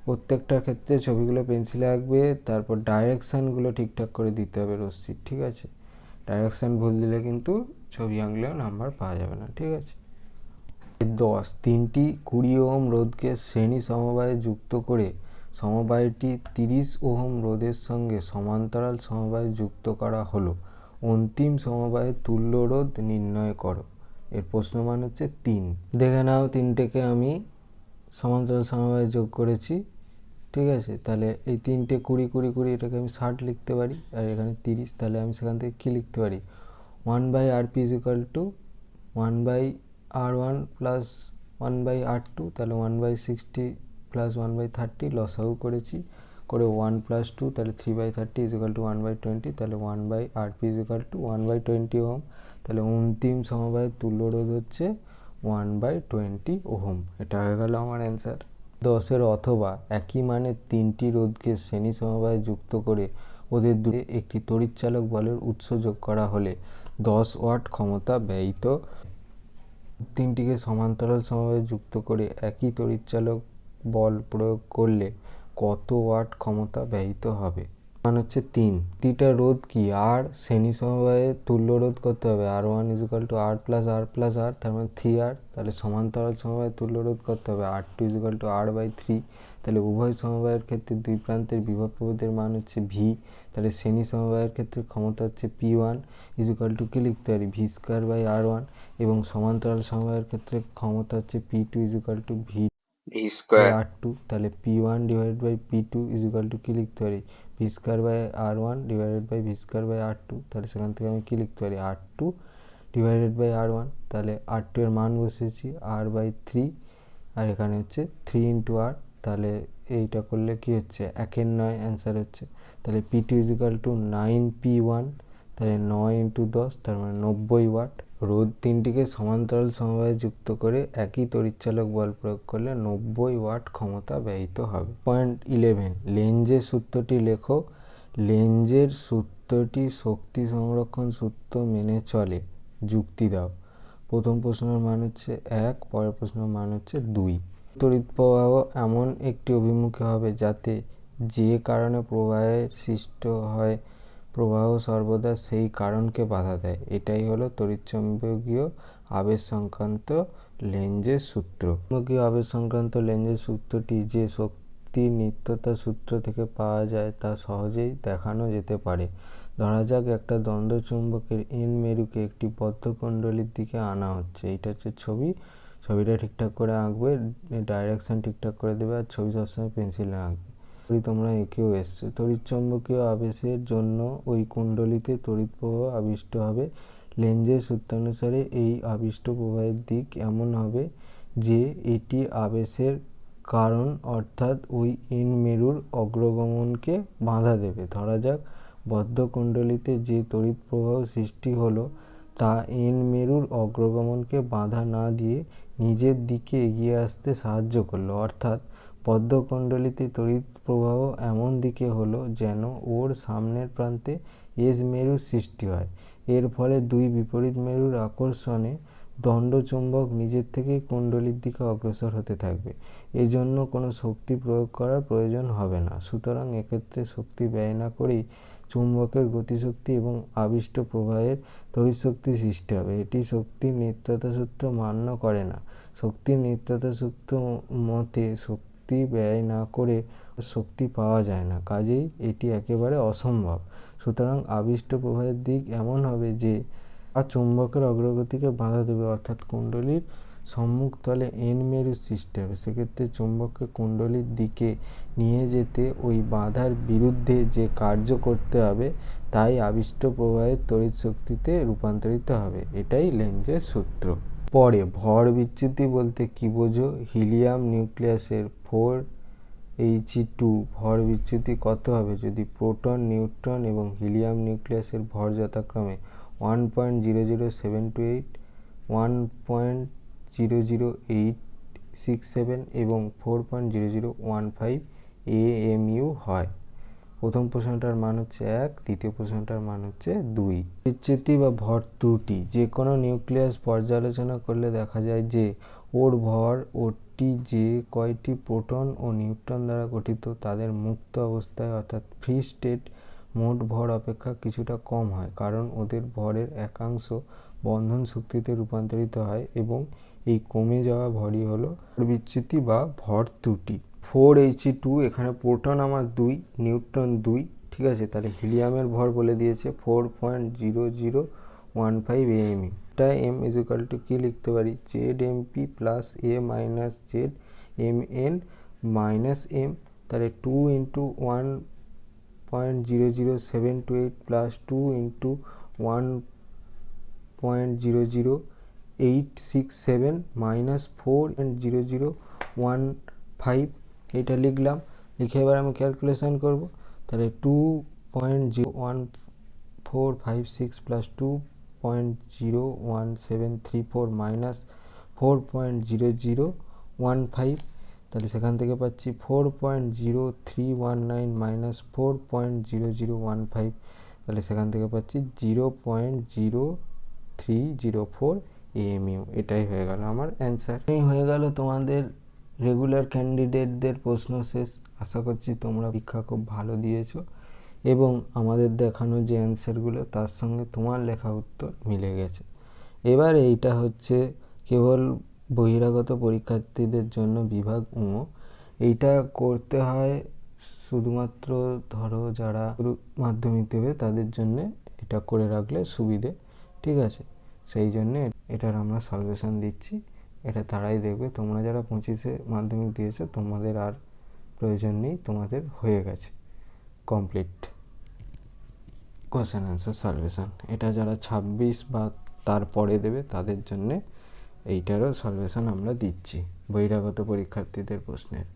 প্রত্যেকটার ক্ষেত্রে ছবিগুলো পেন্সিলে আঁকবে, তারপর ডাইরেকশানগুলো ঠিকঠাক করে দিতে হবে রশ্মির, ঠিক আছে। ডাইরেকশান ভুল দিলে কিন্তু ছবি আঁকলেও নাম্বার পাওয়া যাবে না, ঠিক আছে। 10, 3টি 20 ওহম রোধকে শ্রেণী সমবায়ে যুক্ত করে সমবায়টি 30 ওহম রোধের সঙ্গে সমান্তরাল সমবায়ে যুক্ত করা হলো। অন্তিম সমবায়ের তুল্য রোধ নির্ণয় করো। এর প্রশ্নমান হচ্ছে 3। দেখে নাও, 3টেকে আমি সমান্তরাল সমবায়ে যোগ করেছি, ঠিক আছে। তাহলে এই 3টে 20 20 20, এটাকে আমি 60 লিখতে পারি, আর এখানে 30, তাহলে আমি সেখান থেকে কী লিখতে পারি? 1/rp = 1/r1 প্লাস 1/r2, তাহলে 1/60 প্লাস 1/30 লসাগু করেছি, করে 1 + 2, তাহলে 3/30 = 1/20, তাহলে 1/rp = 1/20 ওহম। তাহলে অন্তিম সমবায়ের তুল্য রোধ হচ্ছে 1/20 ওহম। এটা হয়ে গেল আমার অ্যান্সার। 10 অথবা একই মানের 3টি রোধকে শ্রেণী সমবায়ে যুক্ত করে ওদের দূরে একটি তড়িৎচালক বলের উৎস যোগ করা হলে 10 ওয়াট ক্ষমতা ব্যয়িত। 3টিকে সমান্তরাল সমবায়ে যুক্ত করে একই তড়িৎচালক বল প্রয়োগ করলে কত ওয়াট ক্ষমতা ব্যয়িত হবে? মান হচ্ছে 3। 3টা রোধ কি? আর শ্রেণী সমবায়ে তুল্য রোধ করতে হবে r1 = r + r + r, তার মানে 3r। তাহলে সমান্তরাল সমবায়ে তুল্য রোধ করতে হবে r2 = r/3। তাহলে উভয় সমবায়ের ক্ষেত্রে দুই প্রান্তের বিভব প্রভেদের মান হচ্ছে v। তাহলে শ্রেণী সমবায়ের ক্ষেত্রে ক্ষমতা হচ্ছে p1 = কি লিখতে পারি? v²/r1, এবং সমান্তরাল সমবায়ের ক্ষেত্রে ক্ষমতা হচ্ছে p2 = v²/r2। তাহলে p1/p2 = কি লিখতে পারি? v²/r1 / v²/r2। তাহলে সেখান থেকে আমি কি লিখতে পারি? r2/r1। তাহলে r2 এর মান বসিয়েছি r/3, আর এখানে হচ্ছে 3 × r। তাহলে এইটা করলে কি হচ্ছে? 1 9 অ্যান্সার হচ্ছে। তাহলে p2 = 9p1, তাহলে 9 × 10, তার মানে 90 ওয়াট। রোধ 3টিকে সমান্তরাল সমবায়ে যুক্ত করে একই তড়িৎচালক বল প্রয়োগ করলে 90 ওয়াট ক্ষমতা ব্যয়িত হবে। পয়েন্ট 11, লেঞ্জের সূত্রটি লেখো। লেঞ্জের সূত্রটি শক্তি সংরক্ষণ সূত্র মেনে চলে। যুক্তি দাও। প্রথম প্রশ্নের মান হচ্ছে 1, পরের প্রশ্নের মান হচ্ছে 2। তড়িৎ প্রবাহ এমন একটি অভিমুখে হবে যাতে যে কারণে প্রবাহের সৃষ্ট হয় প্রবাহ সর্বদা সেই কারণকে বাধা দেয়। এটাই হলো তড়িৎচুম্বকীয় আবেশ সংক্রান্ত লেঞ্জের সূত্র। চুম্বকীয় আবেশ সংক্রান্ত লেঞ্জের সূত্রটি যে শক্তির নিত্যতা সূত্র থেকে পাওয়া যায় তা সহজেই দেখানো যেতে পারে। ধরা যাক একটা দ্বন্দ্ব চুম্বকের n মেরুকে একটি বদ্ধকুণ্ডলীর দিকে আনা হচ্ছে। এইটা হচ্ছে ছবি। ছবিটা ঠিকঠাক করে আঁকবে, ডাইরেকশান ঠিকঠাক করে দেবে, আর ছবি সবসময় পেন্সিলে আঁকবে। তোমরা এঁকেও এসছো। তড়িৎচুম্বকীয় আবেশের জন্য ওই কুণ্ডলীতে তড়িৎ প্রবাহ আবিষ্ট হবে। লেঞ্জের সূত্রানুসারে এই আবিষ্ট প্রবাহের দিক এমন হবে যে এটি আবেশের কারণ, অর্থাৎ ওই n মেরুর অগ্রগমনকে বাধা দেবে। ধরা যাক বদ্ধকুণ্ডলীতে যে তড়িৎ প্রবাহ সৃষ্টি হলো তা n মেরুর অগ্রগমনকে বাধা না দিয়ে নিজের দিকে এগিয়ে আসতে সাহায্য করলো, অর্থাৎ বদ্ধকুণ্ডলীতে তড়িৎ প্রবাহ এমন দিকে হলো যেন ওর সামনের প্রান্তে এস মেরুর সৃষ্টি হয়। এর ফলে দুই বিপরীত মেরুর আকর্ষণে দণ্ডচুম্বক নিজের থেকেই কুণ্ডলীর দিকে অগ্রসর হতে থাকবে। এজন্য কোনো শক্তি প্রয়োগ করার প্রয়োজন হবে না। সুতরাং এক্ষেত্রে শক্তি ব্যয় না করেই চুম্বকের গতিশক্তি এবং আবিষ্ট প্রবাহের তড়িৎশক্তি সৃষ্টি হবে। এটি শক্তির নিত্যতা সূত্র মান্য করে না। শক্তির নিত্যতা সূত্র মতে শক্তি ব্যয় না করে শক্তি পাওয়া যায় না, কাজেই এটি একেবারে অসম্ভব। সুতরাং আবিষ্ট প্রবাহের দিক এমন হবে যে চুম্বকের অগ্রগতিকে বাধা দেবে, অর্থাৎ কুণ্ডলীর সম্মুখতলে এন মেরুর সৃষ্টি হবে। সেক্ষেত্রে চুম্বককে কুণ্ডলীর দিকে নিয়ে যেতে ওই বাধার বিরুদ্ধে যে কার্য করতে হবে তাই আবিষ্ট প্রবাহের তড়িৎ শক্তিতে রূপান্তরিত হবে। এটাই লেন্জের সূত্র। পরে ভর বিচ্যুতি বলতে কি বোঝো? হিলিয়াম নিউক্লিয়াসের 4He2 ভর বিচ্যুতি কত হবে যদি প্রোটন, নিউট্রন এবং হিলিয়াম নিউক্লিয়াসের ভর যথাক্রমে 1.00728, 1.00867 এবং 4.0015 AMU হয়। প্রথম প্রশ্নটার মান হচ্ছে 1, দ্বিতীয় প্রশ্নটার মান হচ্ছে 2। বিচ্যুতি বা ভর ত্রুটি যে কোনো নিউক্লিয়াস পর্যালোচনা করলে দেখা যায় যে ওর ভর ওটি যে কয়টি প্রোটন ও নিউট্রন দ্বারা গঠিত তাদের মুক্ত অবস্থায় অর্থাৎ ফ্রি স্টেট মোট ভর অপেক্ষা কিছুটা কম হয়, কারণ ওদের ভরের একাংশ বন্ধন শক্তিতে রূপান্তরিত হয় এবং এই কমে যাওয়া ভরই হলো বিচ্যুতি বা ভর ত্রুটি। 4He2 এখানে প্রোটন আমার 2, নিউট্রন 2, ঠিক আছে। তাহলে হিলিয়ামের ভর বলে দিয়েছে 4.0015 AMU। এটা m = কি লিখতে পারি? ZMP plus a minus Z mn minus m। তাহলে 2 × 1.00728 প্লাস 2 × 1.00867 মাইনাস 4.0015 এটা লিখলাম। লিখে এবার আমি ক্যালকুলেশন করব। তাহলে 2.01456 প্লাস 2.01734 মাইনাস 4.0015, তাহলে সেখান থেকে পাচ্ছি 4.0319 মাইনাস 4.0015, তাহলে সেখান থেকে পাচ্ছি 0.0304 AMU। এটাই হয়ে গেল আমার অ্যান্সার। এই হয়ে গেল তোমাদের রেগুলার ক্যান্ডিডেটদের প্রশ্ন শেষ। আশা করছি তোমরা পরীক্ষা খুব ভালো দিয়েছো এবং আমাদের দেখানো যে অ্যান্সারগুলো তার সঙ্গে তোমার লেখা উত্তর মিলে গেছে। এবার এইটা হচ্ছে কেবল বহিরাগত পরীক্ষার্থীদের জন্য বিভাগ ঙ। এইটা করতে হয় শুধুমাত্র ধরো যারা মাধ্যমিক দেবে তাদের জন্যে এটা করে রাখলে সুবিধে, ঠিক আছে। সেই জন্যে এটার আমরা সলভেশন দিচ্ছি, এটা তারাই দেখবে। তোমরা যারা 25-এ মাধ্যমিক দিয়েছো তোমাদের আর প্রয়োজন নেই, তোমাদের হয়ে গেছে কমপ্লিট কোশ্চেন অ্যান্সার সলভেশন। এটা যারা 26 বা তারপরে দেবে তাদের জন্যে এইটারও সলভেশন আমরা দিচ্ছি বহিরাগত পরীক্ষার্থীদের প্রশ্নের।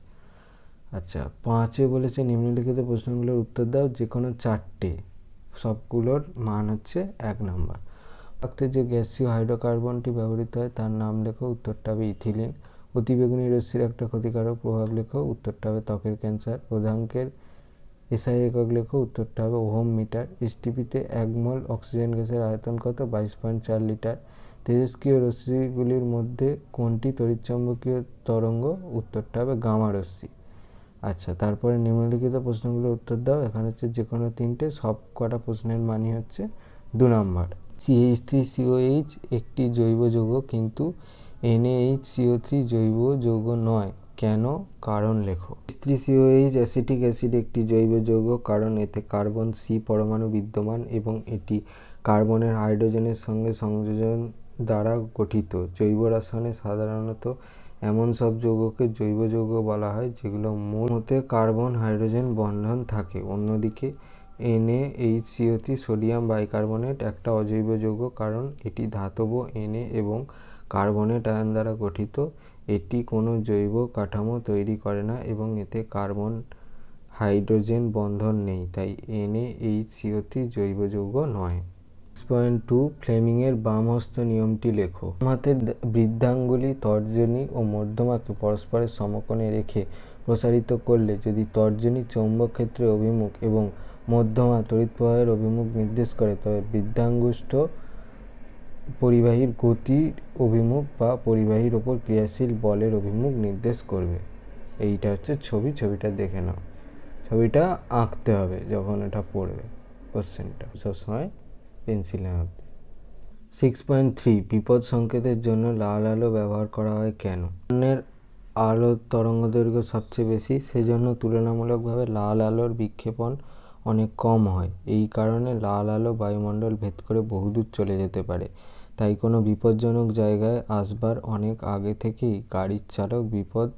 আচ্ছা, 5-এ বলেছে নিম্নলিখিত প্রশ্নগুলোর উত্তর দাও যে কোনো 4টে, সবগুলোর মান হচ্ছে 1 নম্বর। রক্তে যে গ্যাসীয় হাইড্রোকার্বনটি ব্যবহৃত হয় তার নাম লেখো, উত্তরটা হবে ইথিলিন। অতিবেগুনি রশ্মির একটা ক্ষতিকারক প্রভাব লেখো, উত্তরটা হবে ত্বকের ক্যান্সার। রোধাঙ্কের এসআই একক লেখো, উত্তরটা হবে ওহম মিটার। এসটিপিতে 1 মোল অক্সিজেন গ্যাসের আয়তন কত? 22.4 লিটার। তেজস্ক্রিয় রশ্মিগুলির মধ্যে কোনটি তড়িৎচুম্বকীয় তরঙ্গ? উত্তরটা হবে গামা রশ্মি। আচ্ছা, তারপরে নিম্নলিখিত প্রশ্নগুলোর উত্তর দাও। এখানে হচ্ছে যে কোনো 3টে, সব কটা প্রশ্নের মানই হচ্ছে 2 নম্বর। CH3COH একটি জৈব যৌগ কিন্তু NaHCO3 জৈব যৌগ নয়, কেন? কারণ লেখো। CH3COH অ্যাসিটিক অ্যাসিড একটি জৈব যৌগ কারণ এতে কার্বন C পরমাণু বিদ্যমান এবং এটি কার্বনের হাইড্রোজেনের সঙ্গে সংযোজন দ্বারা গঠিত। জৈব রসায়নে সাধারণত এমন সব যৌগকে জৈব যৌগ বলা হয় যেগুলো মূল হতে কার্বন হাইড্রোজেন বন্ধন থাকে। অন্যদিকে NaHCO3 সোডিয়াম বাইকার্বনেট একটা অজৈব যৌগ কারণ এটি ধাতব Na এবং কার্বনেট আয়ন দ্বারা গঠিত। এটি কোনো জৈব কাঠামো তৈরি করে না এবং এতে কার্বন হাইড্রোজেন বন্ধন নেই, তাই NaHCO3 জৈব যৌগ নয়। 6.2 ফ্লেমিংয়ের বামহস্ত নিয়মটি লেখো। বাম হাতের বৃদ্ধাঙ্গুলি, তর্জনী ও মধ্যমাকে পরস্পরের সমকোণে রেখে প্রসারিত করলে যদি তর্জনী চৌম্বক ক্ষেত্রের অভিমুখ এবং মধ্যমা তড়িৎ প্রবাহের অভিমুখ নির্দেশ করে, তবে বৃদ্ধাঙ্গুষ্ঠ পরিবাহীর গতির অভিমুখ বা পরিবাহীর ওপর ক্রিয়াশীল বলের অভিমুখ নির্দেশ করবে। এইটা হচ্ছে ছবিটা দেখে নাও। ছবিটা আঁকতে হবে যখন এটা পড়বে কোশ্চেনটা, সবসময় পেন্সিলে আঁকবে। 6.3 বিপদ সংকেতের জন্য লাল আলো ব্যবহার করা হয় কেন? সামনের আলোর তরঙ্গদৈর্ঘ্য সবচেয়ে বেশি, সেজন্য তুলনামূলকভাবে লাল আলোর বিক্ষেপণ অনেক কম হয়। এই কারণে লাল আলো বায়ুমণ্ডল ভেদ করে বহুদূর চলে যেতে পারে। তাই কোনো বিপজ্জনক জায়গায় আসবার অনেক আগে থেকেই গাড়ির চালক বিপদ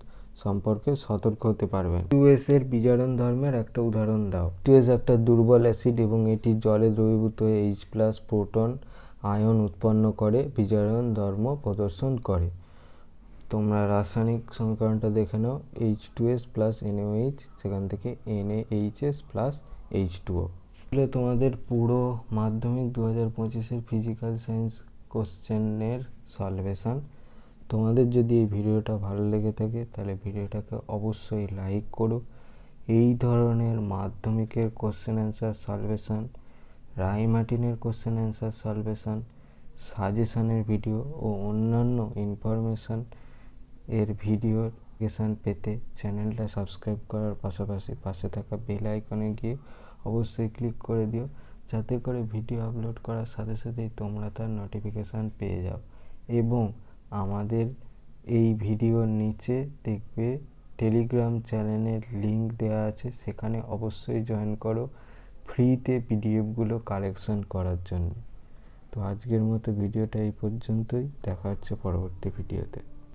সম্পর্কে সতর্ক হতে পারবেন। H2S এর বিজারণ ধর্মের একটা উদাহরণ দাও। H2S একটা দুর্বল অ্যাসিড এবং এটি জলে দ্রবীভূত হয়ে H+ প্রোটন আয়ন উৎপন্ন করে বিজারণ ধর্ম প্রদর্শন করে। তোমরা রাসায়নিক সমীকরণটা দেখে নাও, H2S + NaOH, সেখান থেকে NaHS + H2O। এগুলো তোমাদের পুরো মাধ্যমিক 2025-এর ফিজিক্যাল সায়েন্স কোশ্চেনের সলভেশন। তোমাদের যদি এই ভিডিওটা ভালো লেগে থাকে তাহলে ভিডিওটাকে অবশ্যই লাইক করো। এই ধরনের মাধ্যমিকের কোশ্চেন অ্যান্সার সলভেশন, রায় মার্টিনের কোশ্চেন অ্যান্সার সলভেশন, সাজেশনের ভিডিও ও অন্যান্য ইনফরমেশন এর ভিডিওর নোটিফিকেশান পেতে চ্যানেলটা সাবস্ক্রাইব করার পাশাপাশি পাশে থাকা বেল আইকনে গিয়ে অবশ্যই ক্লিক করে দিও, যাতে করে ভিডিও আপলোড করার সাথে সাথেই তোমরা তার নোটিফিকেশান পেয়ে যাও। এবং আমাদের এই ভিডিওর নিচে দেখবে টেলিগ্রাম চ্যানেলের লিঙ্ক দেওয়া আছে, সেখানে অবশ্যই জয়েন করো ফ্রিতে পিডিএফগুলো কালেকশন করার জন্য। তো আজকের মতো ভিডিওটা এই পর্যন্তই, দেখা হচ্ছে পরবর্তী ভিডিওতে।